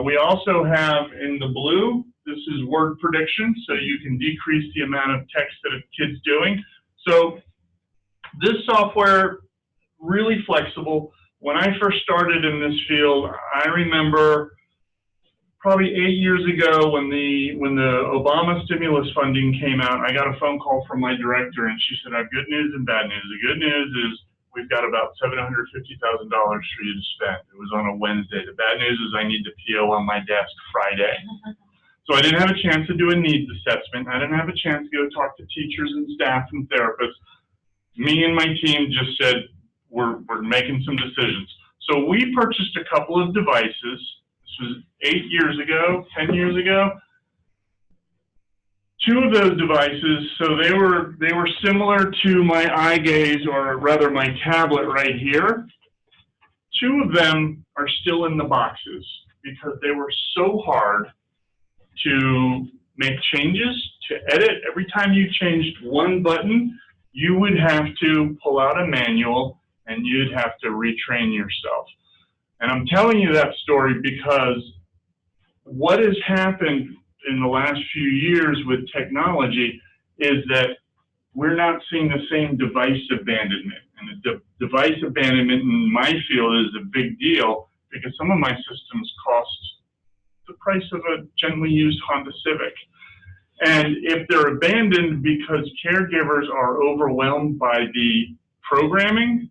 We also have in the blue, this is word prediction, so you can decrease the amount of text that a kid's doing. So this software, really flexible. When I first started in this field, I remember probably 8 years ago when the Obama stimulus funding came out, I got a phone call from my director and she said, I have good news and bad news. The good news is we've got about $750,000 for you to spend. It was on a Wednesday. The bad news is I need the PO on my desk Friday. So I didn't have a chance to do a needs assessment. I didn't have a chance to go talk to teachers and staff and therapists. Me and my team just said, we're making some decisions. So we purchased a couple of devices. This was 8 years ago, 10 years ago. 2 of those devices, so they were similar to my eye gaze, or rather my tablet right here. 2 of them are still in the boxes because they were so hard to make changes, to edit. Every time you changed one button, you would have to pull out a manual and you'd have to retrain yourself. And I'm telling you that story because what has happened in the last few years with technology is that we're not seeing the same device abandonment. And the device abandonment in my field is a big deal because some of my systems cost the price of a gently used Honda Civic. And if they're abandoned because caregivers are overwhelmed by the programming,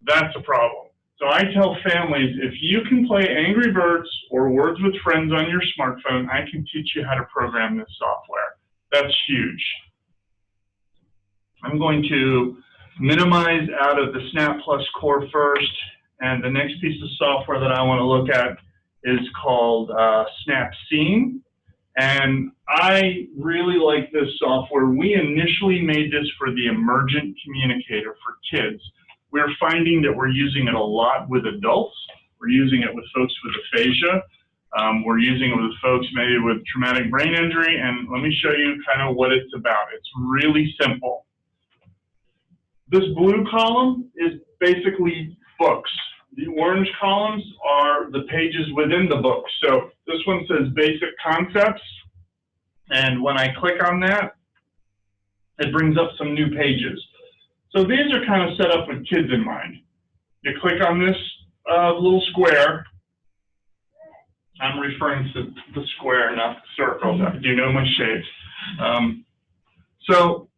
that's a problem. So I tell families, if you can play Angry Birds or Words with Friends on your smartphone, I can teach you how to program this software. That's huge. I'm going to minimize out of the Snap Plus Core first, and the next piece of software that I want to look at is called Snap Scene. And I really like this software. We initially made this for the emergent communicator for kids. We're finding that we're using it a lot with adults. We're using it with folks with aphasia. We're using it with folks maybe with traumatic brain injury. And let me show you kind of what it's about. It's really simple. This blue column is basically books. The orange columns are the pages within the book. So this one says basic concepts. And when I click on that, it brings up some new pages. So these are kind of set up with kids in mind. You click on this little square. I'm referring to the square, not the circle. I do know my shapes. So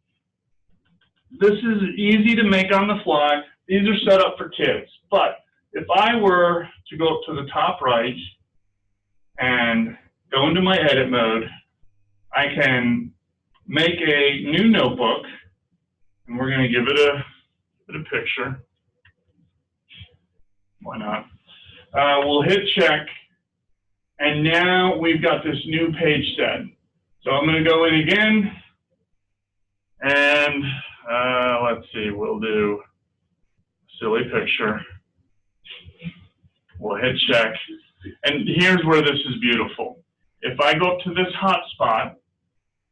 this is easy to make on the fly. These are set up for kids. But if I were to go up to the top right and go into my edit mode, I can make a new notebook. And we're going to give it a picture. Why not? We'll hit check. And now we've got this new page set. So I'm going to go in again. And let's see, we'll do a silly picture. We'll hit check. And here's where this is beautiful. If I go up to this hotspot,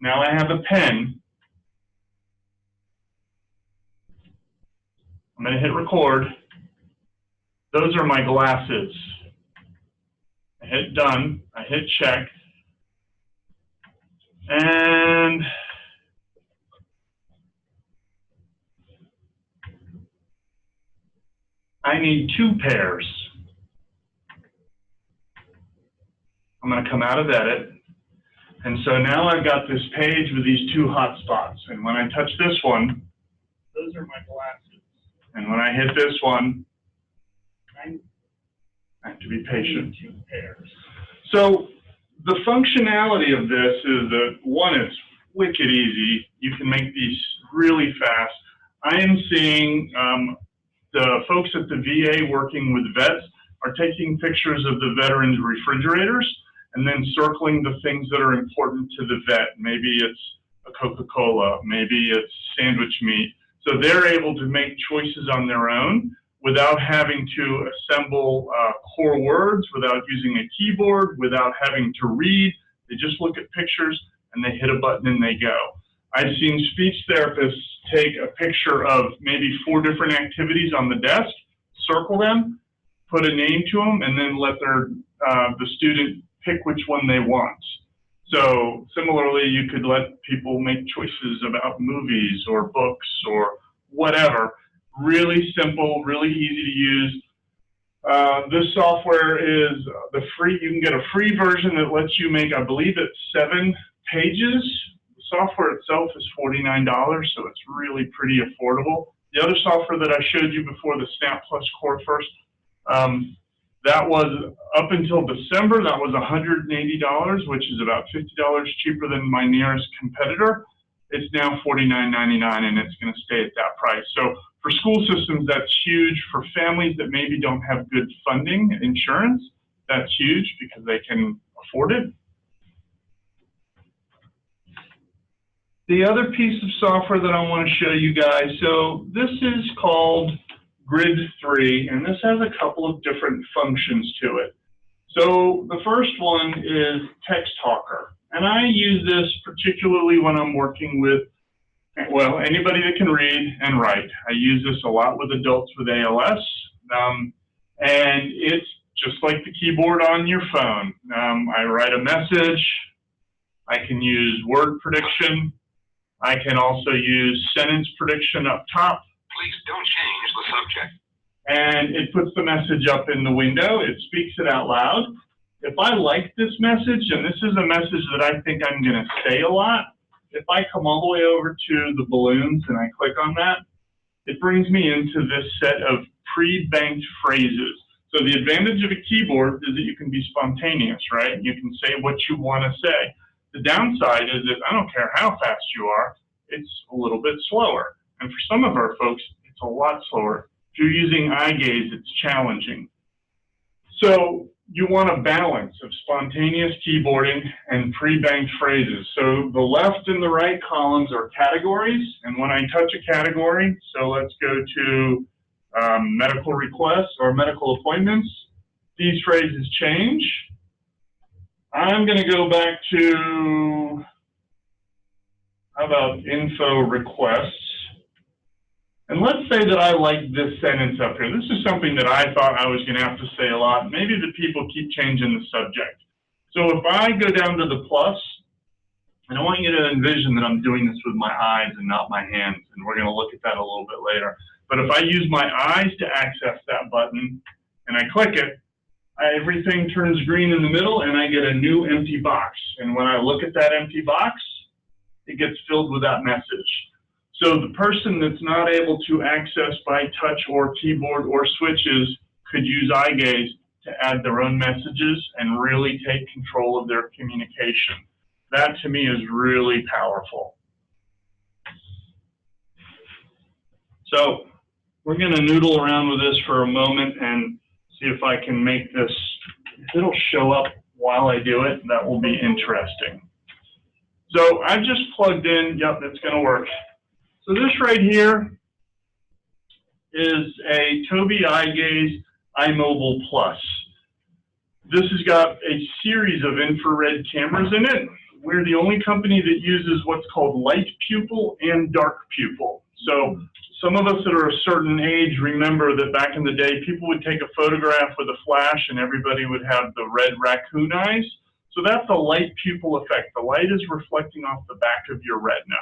now I have a pen. I'm going to hit record. Those are my glasses. I hit done, I hit check, and I need 2 pairs. I'm going to come out of edit. And so now I've got this page with these 2 hotspots. And when I touch this one, those are my glasses. And when I hit this one, I have to be patient. 2 pairs. So the functionality of this is that, one, it's wicked easy. You can make these really fast. I am seeing the folks at the VA working with vets are taking pictures of the veterans' refrigerators and then circling the things that are important to the vet. Maybe it's a Coca-Cola, maybe it's sandwich meat. So they're able to make choices on their own without having to assemble core words, without using a keyboard, without having to read. They just look at pictures and they hit a button and they go. I've seen speech therapists take a picture of maybe 4 different activities on the desk, circle them, put a name to them, and then let the student pick which one they want. So similarly, you could let people make choices about movies or books or whatever. Really simple, really easy to use. This software is you can get a free version that lets you make, I believe it's 7 pages. The software itself is $49, so it's really pretty affordable. The other software that I showed you before, the Snap Plus Core First, that was up until December, that was $180, which is about $50 cheaper than my nearest competitor. It's now $49.99 and it's going to stay at that price. So for school systems, that's huge. For families that maybe don't have good funding, insurance, that's huge because they can afford it. The other piece of software that I want to show you guys, so this is called Grid 3, and this has a couple of different functions to it. So the first one is Text Talker, and I use this particularly when I'm working with, well, anybody that can read and write. I use this a lot with adults with ALS, and it's just like the keyboard on your phone. I write a message, I can use word prediction, I can also use sentence prediction up top.
Please don't change the subject.
And it puts the message up in the window. It speaks it out loud. If I like this message, and this is a message that I think I'm going to say a lot, if I come all the way over to the balloons and I click on that, it brings me into this set of pre-banked phrases. So the advantage of a keyboard is that you can be spontaneous, right? You can say what you want to say. The downside is that I don't care how fast you are, it's a little bit slower. And for some of our folks, it's a lot slower. If you're using eye gaze, it's challenging. So you want a balance of spontaneous keyboarding and pre-banked phrases. So the left and the right columns are categories. And when I touch a category, so let's go to medical requests or medical appointments, these phrases change. I'm going to go back to, how about info requests? And let's say that I like this sentence up here. This is something that I thought I was going to have to say a lot. Maybe the people keep changing the subject. So if I go down to the plus, and I want you to envision that I'm doing this with my eyes and not my hands, and we're going to look at that a little bit later. But if I use my eyes to access that button, and I click it, everything turns green in the middle, and I get a new empty box. And when I look at that empty box, it gets filled with that message. So the person that's not able to access by touch or keyboard or switches could use eye gaze to add their own messages and really take control of their communication. That to me is really powerful. So we're going to noodle around with this for a moment and see if I can make this, if it'll show up while I do it, that will be interesting. So I've just plugged in, yep, that's going to work. So this right here is a Tobii iGaze iMobile Plus. This has got a series of infrared cameras in it. We're the only company that uses what's called light pupil and dark pupil. So some of us that are a certain age remember that back in the day, people would take a photograph with a flash and everybody would have the red raccoon eyes. So that's a light pupil effect. The light is reflecting off the back of your retina.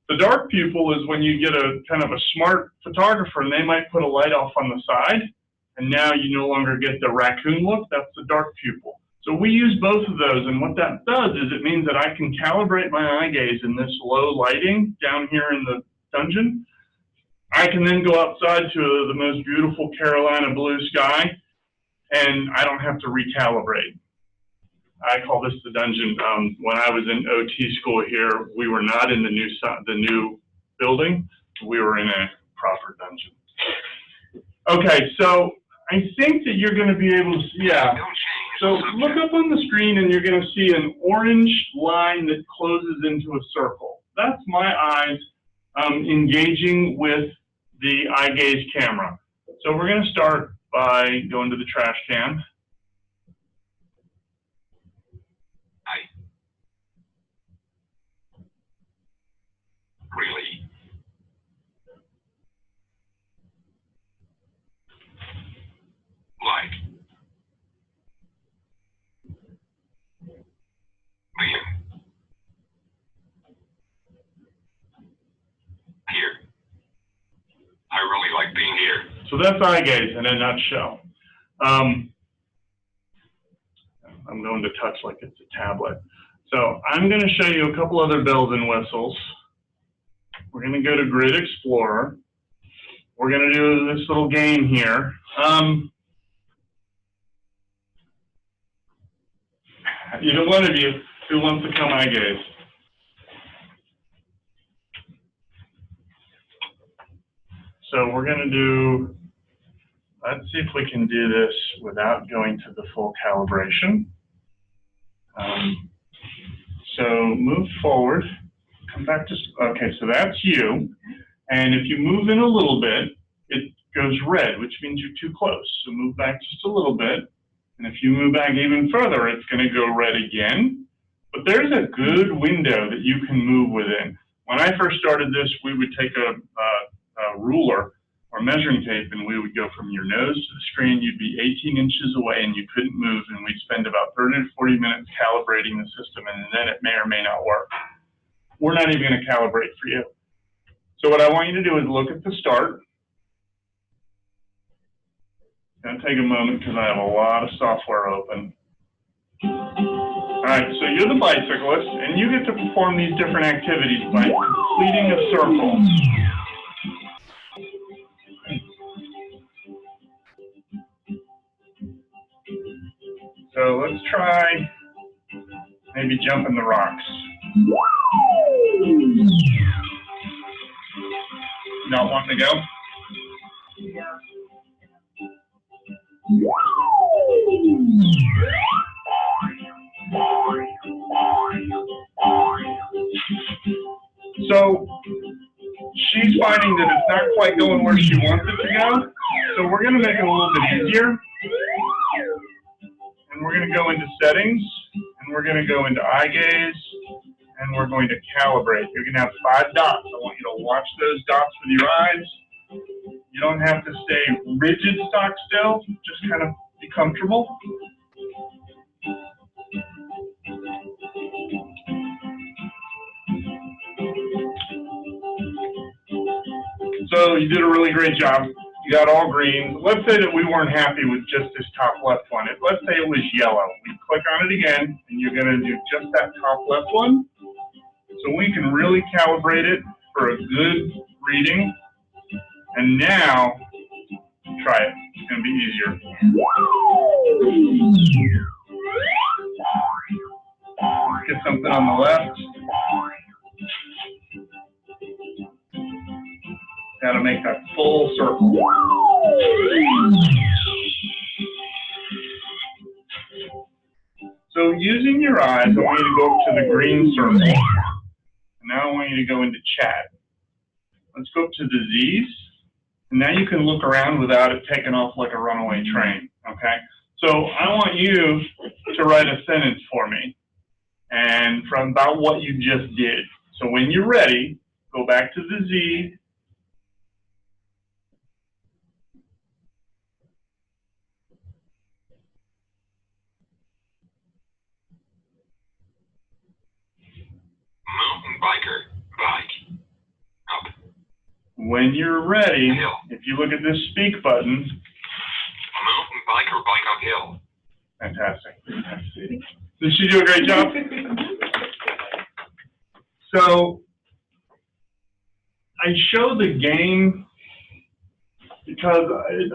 The dark pupil is when you get a kind of a smart photographer and they might put a light off on the side, and now you no longer get the raccoon look. That's the dark pupil. So we use both of those, and what that does is it means that I can calibrate my eye gaze in this low lighting down here in the dungeon. I can then go outside to the most beautiful Carolina blue sky, and I don't have to recalibrate. I call this the dungeon. When I was in OT school here, we were not in the new building. We were in a proper dungeon. Okay, so I think that you're going to be able to see, yeah. So look up on the screen and you're going to see an orange line that closes into a circle. That's my eyes engaging with the eye gaze camera. So we're going to start by going to the trash can.
Really? Like? Liam? Here. I really like being here.
So that's eye gaze in a nutshell. I'm going to touch like it's a tablet. So I'm going to show you a couple other bells and whistles. We're going to go to Grid Explorer. We're going to do this little game here. Either one of you who wants to come eye gaze. So we're going to do, let's see if we can do this without going to the full calibration. So move forward. Come back to, okay, so that's you. And if you move in a little bit, it goes red, which means you're too close. So move back just a little bit. And if you move back even further, it's going to go red again. But there's a good window that you can move within. When I first started this, we would take a ruler or measuring tape and we would go from your nose to the screen. You'd be 18 inches away and you couldn't move. And we'd spend about 30 to 40 minutes calibrating the system, and then it may or may not work. We're not even going to calibrate for you. So what I want you to do is look at the start. It's going to take a moment because I have a lot of software open. All right, so you're the bicyclist, and you get to perform these different activities by completing a circle. So let's try maybe jumping the rocks. Not wanting to go? So she's finding that it's not quite going where she wants it to go. So we're going to make it a little bit easier. And we're going to go into settings, and we're going to go into eye gaze, and we're going to calibrate. You're going to have 5 dots. I want you to watch those dots with your eyes. You don't have to stay rigid stock still, just kind of be comfortable. So you did a really great job. You got all green. Let's say that we weren't happy with just this top left one. Let's say it was yellow. We click on it again, and you're going to do just that top left one. So we can really calibrate it for a good reading. And now, try it. It's going to be easier. Get something on the left. Got to make that full circle. So using your eyes, I want you to go up to the green circle. And now I want you to go into chat. Let's go up to disease. And now you can look around without it taking off like a runaway train, okay? So I want you to write a sentence for me and from about what you just did. So when you're ready, go back to the Z
biker, bike, up.
When you're ready,
Hill.
if you look at this speak button,
Mountain biker, bike uphill.
fantastic. Did she do a great job? So I show the game because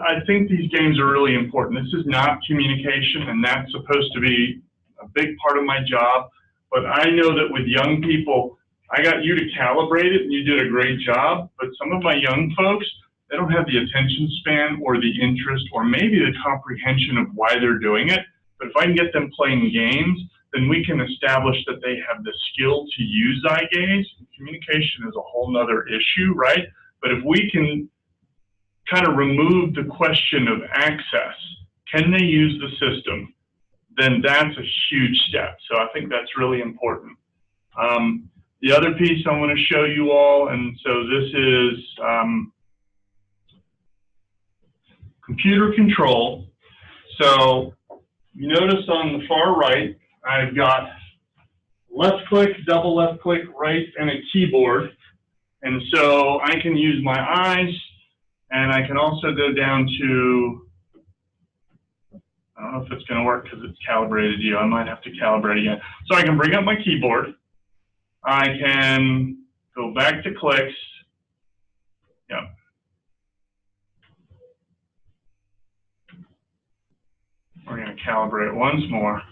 I think these games are really important. This is not communication, and that's supposed to be a big part of my job. But I know that with young people, I got you to calibrate it, and you did a great job. But some of my young folks, they don't have the attention span or the interest or maybe the comprehension of why they're doing it. But if I can get them playing games, then we can establish that they have the skill to use eye gaze. Communication is a whole nother issue, right? But if we can kind of remove the question of access, can they use the system, then that's a huge step. So I think that's really important. The other piece I want to show you all, and so this is computer control. So you notice on the far right, I've got left click, double left click, right, and a keyboard. And so I can use my eyes, and I can also go down to, I don't know if it's going to work because it's calibrated you. I might have to calibrate again. So I can bring up my keyboard. I can go back to clicks. Yep. We're going to calibrate once more.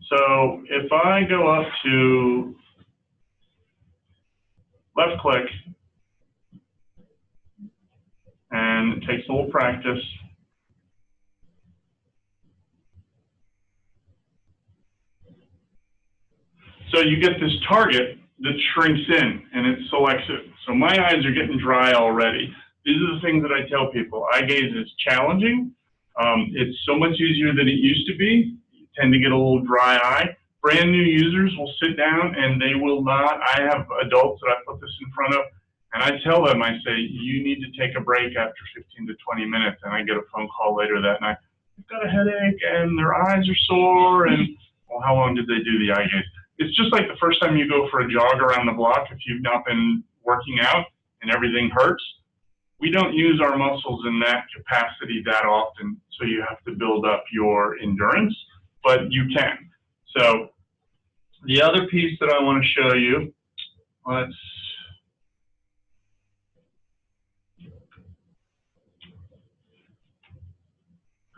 So if I go up to left click, and it takes a little practice. So you get this target that shrinks in and it selects it. So my eyes are getting dry already. These are the things that I tell people. Eye gaze is challenging. It's so much easier than it used to be. You tend to get a little dry eye. Brand new users will sit down and they will not. I have adults that I put this in front of, and I tell them, I say, you need to take a break after 15 to 20 minutes. And I get a phone call later that night. They've got a headache and their eyes are sore. And well, how long did they do the eye gaze? It's just like the first time you go for a jog around the block, if you've not been working out and everything hurts. We don't use our muscles in that capacity that often, so you have to build up your endurance, but you can. So the other piece that I want to show you, let's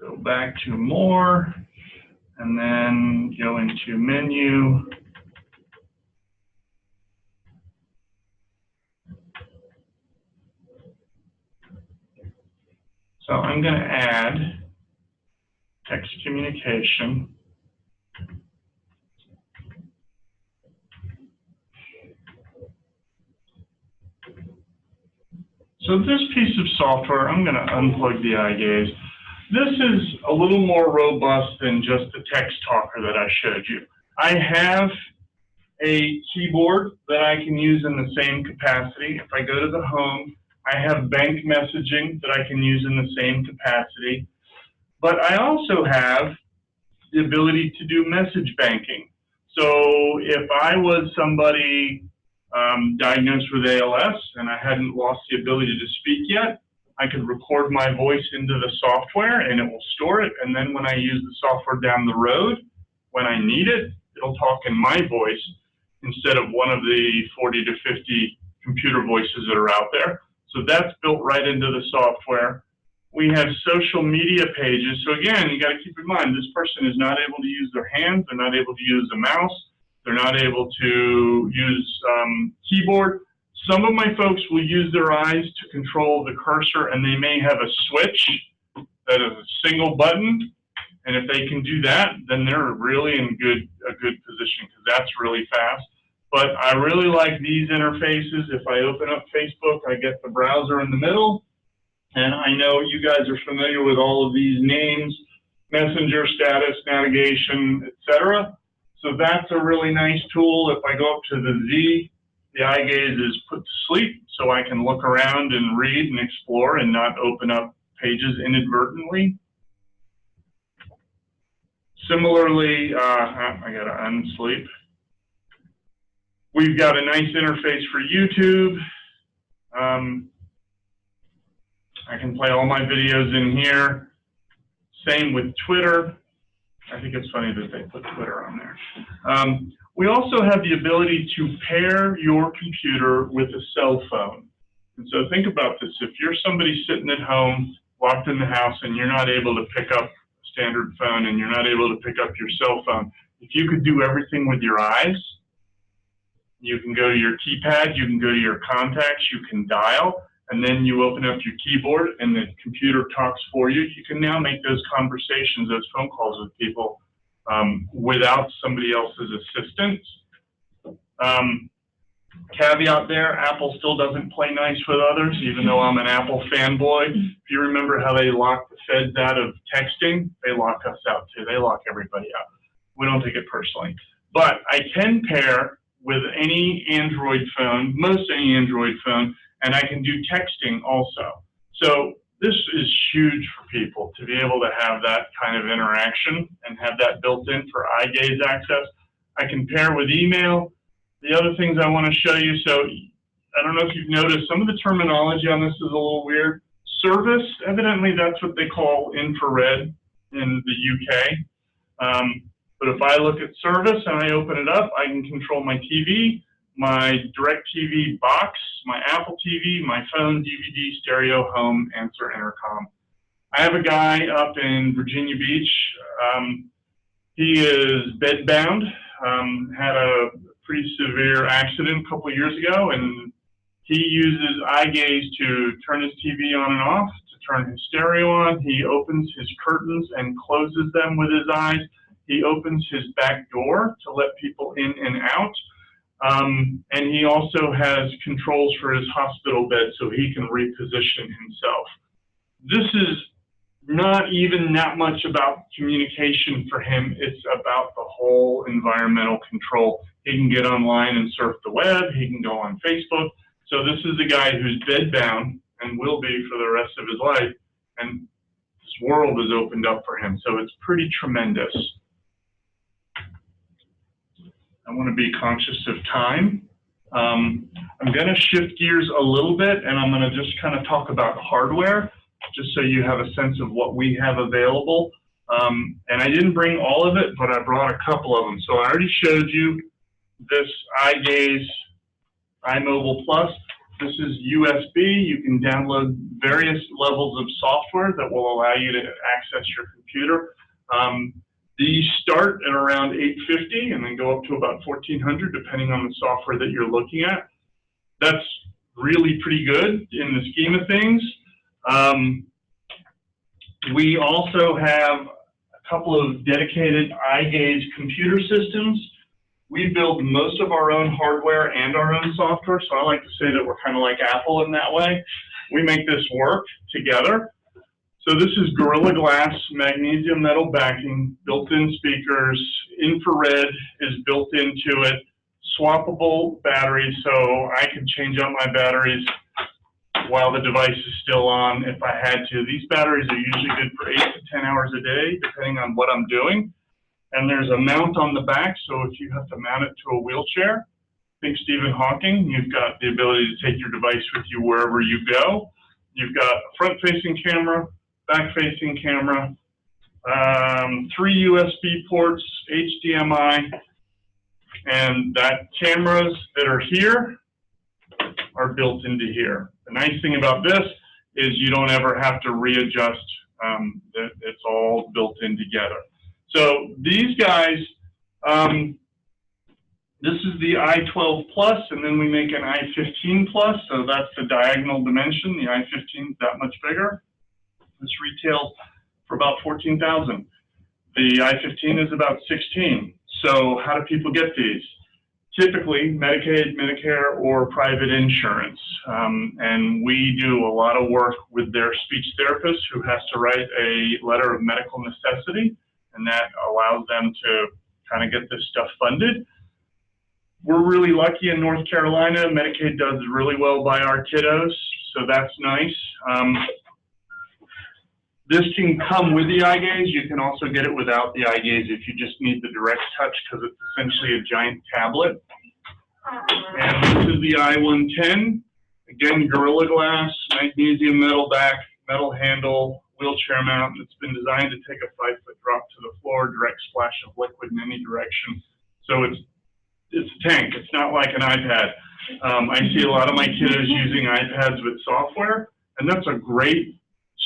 go back to more and then go into menu. So I'm going to add text communication. So this piece of software, I'm going to unplug the eye gaze. This is a little more robust than just the text talker that I showed you. I have a keyboard that I can use in the same capacity. If I go to the home, I have bank messaging that I can use in the same capacity, but I also have the ability to do message banking. So if I was somebody diagnosed with ALS and I hadn't lost the ability to speak yet, I could record my voice into the software and it will store it. And then when I use the software down the road, when I need it, it'll talk in my voice instead of one of the 40 to 50 computer voices that are out there. So that's built right into the software. We have social media pages. So again, you got to keep in mind, this person is not able to use their hands. They're not able to use the mouse. They're not able to use keyboard. Some of my folks will use their eyes to control the cursor, and they may have a switch that is a single button. And if they can do that, then they're really in a good position because that's really fast. But I really like these interfaces. If I open up Facebook, I get the browser in the middle. And I know you guys are familiar with all of these names, messenger, status, navigation, etc. So that's a really nice tool. If I go up to the Z, the eye gaze is put to sleep, so I can look around and read and explore and not open up pages inadvertently. Similarly, I gotta unsleep. We've got a nice interface for YouTube. I can play all my videos in here. Same with Twitter. I think it's funny that they put Twitter on there. We also have the ability to pair your computer with a cell phone. And so think about this. If you're somebody sitting at home, locked in the house, and you're not able to pick up a standard phone and you're not able to pick up your cell phone, if you could do everything with your eyes, you can go to your keypad, you can go to your contacts, you can dial, and then you open up your keyboard and the computer talks for you. You can now make those conversations, those phone calls with people without somebody else's assistance. Caveat there, Apple still doesn't play nice with others, even though I'm an Apple fanboy. If you remember how they locked the feds out of texting, they lock us out too. They lock everybody out. We don't take it personally. But I can pair with any Android phone, most any Android phone, and I can do texting also. So this is huge for people to be able to have that kind of interaction and have that built in for eye gaze access. I can pair with email. The other things I want to show you, so I don't know if you've noticed, some of the terminology on this is a little weird. Service, evidently that's what they call infrared in the UK. But if I look at service and I open it up, I can control my TV, my DirecTV box, my Apple TV, my phone, DVD, stereo, home, answer, intercom. I have a guy up in Virginia Beach. He is bedbound, had a pretty severe accident a couple of years ago, and he uses eye gaze to turn his TV on and off, to turn his stereo on. He opens his curtains and closes them with his eyes. He opens his back door to let people in and out. And he also has controls for his hospital bed so he can reposition himself. This is not even that much about communication for him. It's about the whole environmental control. He can get online and surf the web. He can go on Facebook. So this is a guy who's bedbound and will be for the rest of his life. And this world is opened up for him. So it's pretty tremendous. I want to be conscious of time. I'm going to shift gears a little bit, and I'm going to just kind of talk about hardware, just so you have a sense of what we have available. And I didn't bring all of it, but I brought a couple of them. So I already showed you this eye gaze iMobile Plus. This is USB. You can download various levels of software that will allow you to access your computer. These start at around $850 and then go up to about $1,400 depending on the software that you're looking at. That's really pretty good in the scheme of things. We also have a couple of dedicated eye gaze computer systems. We build most of our own hardware and our own software, so I like to say that we're kind of like Apple in that way. We make this work together. So this is Gorilla Glass, magnesium metal backing, built-in speakers, infrared is built into it, swappable batteries, so I can change out my batteries while the device is still on if I had to. These batteries are usually good for 8 to 10 hours a day, depending on what I'm doing. And there's a mount on the back, so if you have to mount it to a wheelchair, think Stephen Hawking, you've got the ability to take your device with you wherever you go. You've got a front-facing camera, back-facing camera, 3 USB ports, HDMI, and that cameras that are here are built into here. The nice thing about this is you don't ever have to readjust. It's all built in together. So these guys, this is the i12 Plus, and then we make an i15 Plus, so that's the diagonal dimension. The i15 is that much bigger. This retails for about $14,000. The i15 is about $16,000. So how do people get these? typically Medicaid, Medicare, or private insurance. And we do a lot of work with their speech therapist who has to write a letter of medical necessity, and that allows them to kind of get this stuff funded. We're really lucky in North Carolina. Medicaid does really well by our kiddos, so that's nice. This can come with the eye gaze. You can also get it without the eye gaze if you just need the direct touch, because it's essentially a giant tablet. And this is the I-110. Again, Gorilla Glass, magnesium metal back, metal handle, wheelchair mount. It's been designed to take a 5-foot drop to the floor, direct splash of liquid in any direction. So it's a tank. It's not like an iPad. I see a lot of my kiddos using iPads with software, and that's a great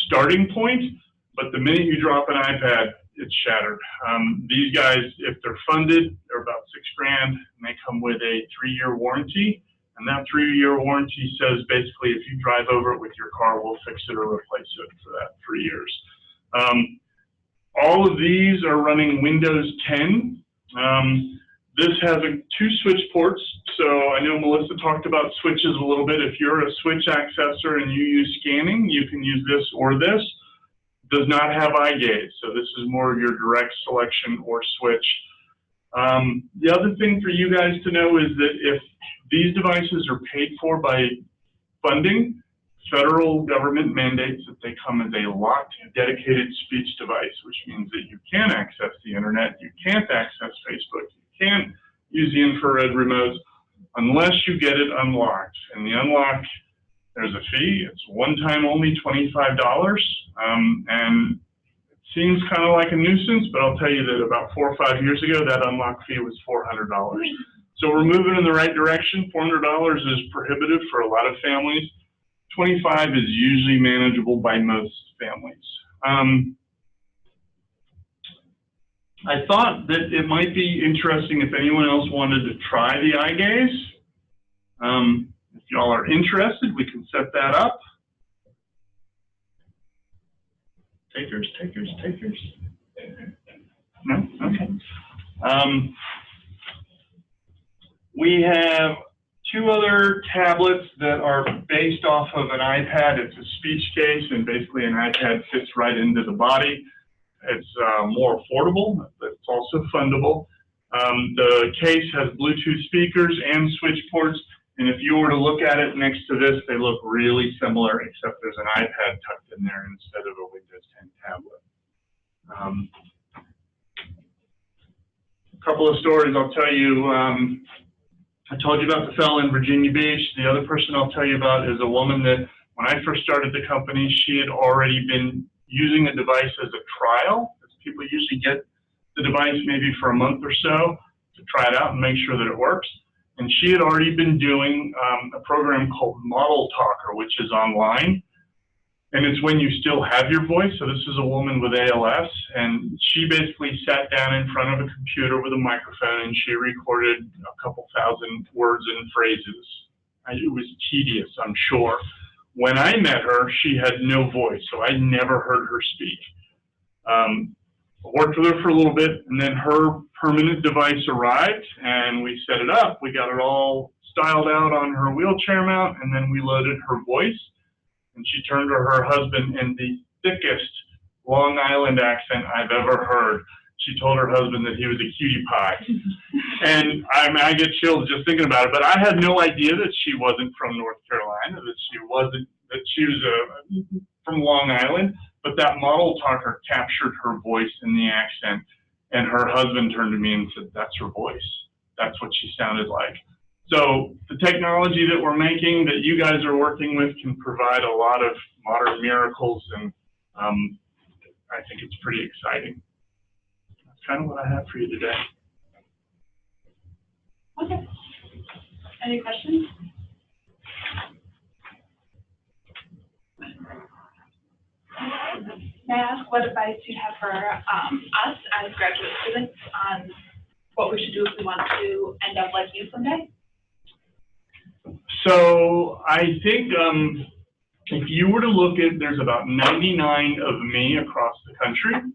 starting point, but the minute you drop an iPad, it's shattered. These guys, if they're funded, they're about $6 grand, and they come with a 3-year warranty. And that 3-year warranty says basically if you drive over it with your car, we'll fix it or replace it for that 3 years. All of these are running Windows 10. This has 2 switch ports. So I know Melissa talked about switches a little bit. If you're a switch accessor and you use scanning, you can use this or this. Does not have eye gaze. So this is more of your direct selection or switch. The other thing for you guys to know is that if these devices are paid for by funding, federal government mandates that they come as a locked, dedicated speech device, which means that you can access the internet, you can't access Facebook, you can't use the infrared remotes unless you get it unlocked. And the unlock, there's a fee. It's one time only, $25. And it seems kind of like a nuisance, but I'll tell you that about 4 or 5 years ago, that unlock fee was $400. So we're moving in the right direction. $400 is prohibitive for a lot of families. $25 is usually manageable by most families. I thought that it might be interesting if anyone else wanted to try the eye gaze. If y'all are interested, we can set that up. Takers. No? Okay. We have 2 other tablets that are based off of an iPad. It's a speech case, and basically an iPad fits right into the body. It's more affordable, but it's also fundable. The case has Bluetooth speakers and switch ports, and if you were to look at it next to this, they look really similar, except there's an iPad tucked in there instead of a Windows 10 tablet. A couple of stories I'll tell you. I told you about the fellow in Virginia Beach. The other person I'll tell you about is a woman that, when I first started the company, she had already been using a device as a trial. People usually get the device maybe for a month or so to try it out and make sure that it works. And she had already been doing a program called Model Talker, which is online. And it's when you still have your voice. So this is a woman with ALS, and she basically sat down in front of a computer with a microphone, and she recorded a couple thousand words and phrases. It was tedious, I'm sure. When I met her, she had no voice, so I never heard her speak. I worked with her for a little bit, and then her permanent device arrived, and we set it up. We got it all styled out on her wheelchair mount, and then we loaded her voice. And she turned to her husband in the thickest Long Island accent I've ever heard. She told her husband that he was a cutie pie. And I get chills just thinking about it, but I had no idea that she wasn't from North Carolina, that she was from Long Island, but that Model Talker captured her voice in the accent, and her husband turned to me and said, "That's her voice. That's what she sounded like." So the technology that we're making, that you guys are working with, can provide a lot of modern miracles, and I think it's pretty exciting. That's kind of what I have for you today.
Okay. Any questions? May I ask what advice you have for us as graduate students on what we should do if we want to end up like you someday?
So I think if you were to look at, there's about 99 of me across the country,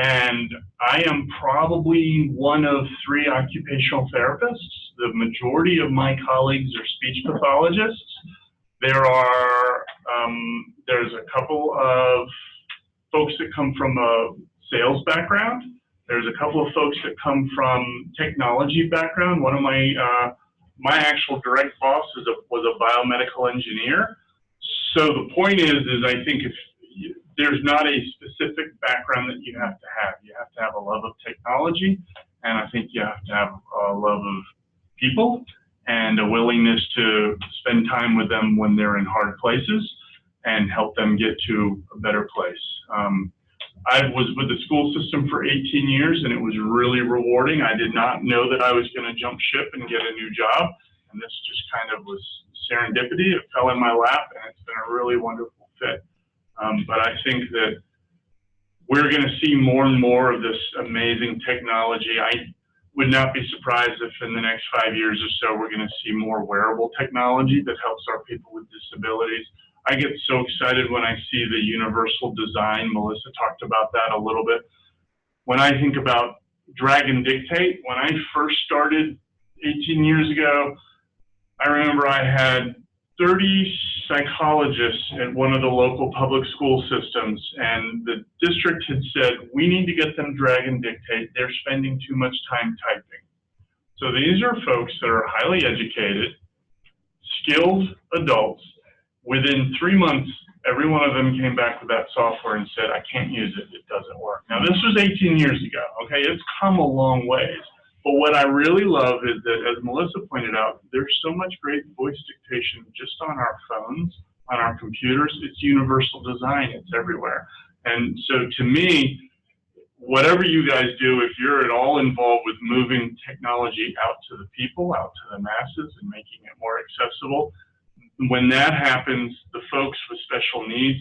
And I am probably one of 3 occupational therapists. The majority of my colleagues are speech pathologists. There's a couple of folks that come from a sales background. There's a couple of folks that come from technology background. One of my actual direct boss was a biomedical engineer. So the point is I think if there's not a specific background that you have to have. You have to have a love of technology, and I think you have to have a love of people and a willingness to spend time with them when they're in hard places and help them get to a better place. I was with the school system for 18 years, and it was really rewarding. I did not know that I was going to jump ship and get a new job, and this just kind of was serendipity. It fell in my lap, and it's been a really wonderful fit. But I think that we're going to see more and more of this amazing technology. I would not be surprised if in the next 5 years or so, we're going to see more wearable technology that helps our people with disabilities. I get so excited when I see the universal design. Melissa talked about that a little bit. When I think about drag and dictate, when I first started 18 years ago, I remember I had 30 psychologists at one of the local public school systems, and the district had said, we need to get them drag and dictate. They're spending too much time typing. So these are folks that are highly educated, skilled adults. Within 3 months, every one of them came back with that software and said, I can't use it, it doesn't work. Now this was 18 years ago, okay? It's come a long ways. But what I really love is that, as Melissa pointed out, there's so much great voice dictation just on our phones, on our computers. It's universal design, it's everywhere. And so to me, whatever you guys do, if you're at all involved with moving technology out to the people, out to the masses, and making it more accessible, when that happens, the folks with special needs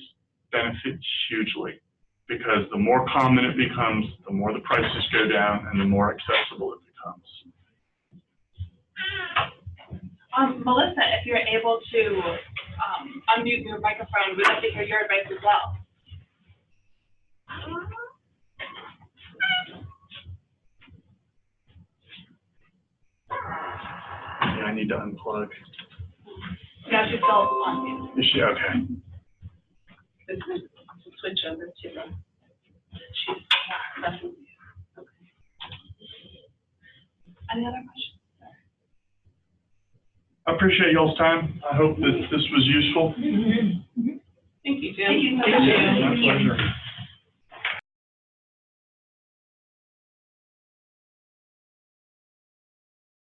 benefit hugely, because the more common it becomes, the more the prices go down and the more accessible it becomes.
Melissa, if you're able to unmute your microphone, we'd love to hear your advice as well.
Yeah, I need to unplug.
Yeah, she's still on mute.
Is she okay?
Switch over to the. Okay. Any other questions?
I appreciate y'all's time. I hope that this was useful.
Thank you, Jim.
My pleasure.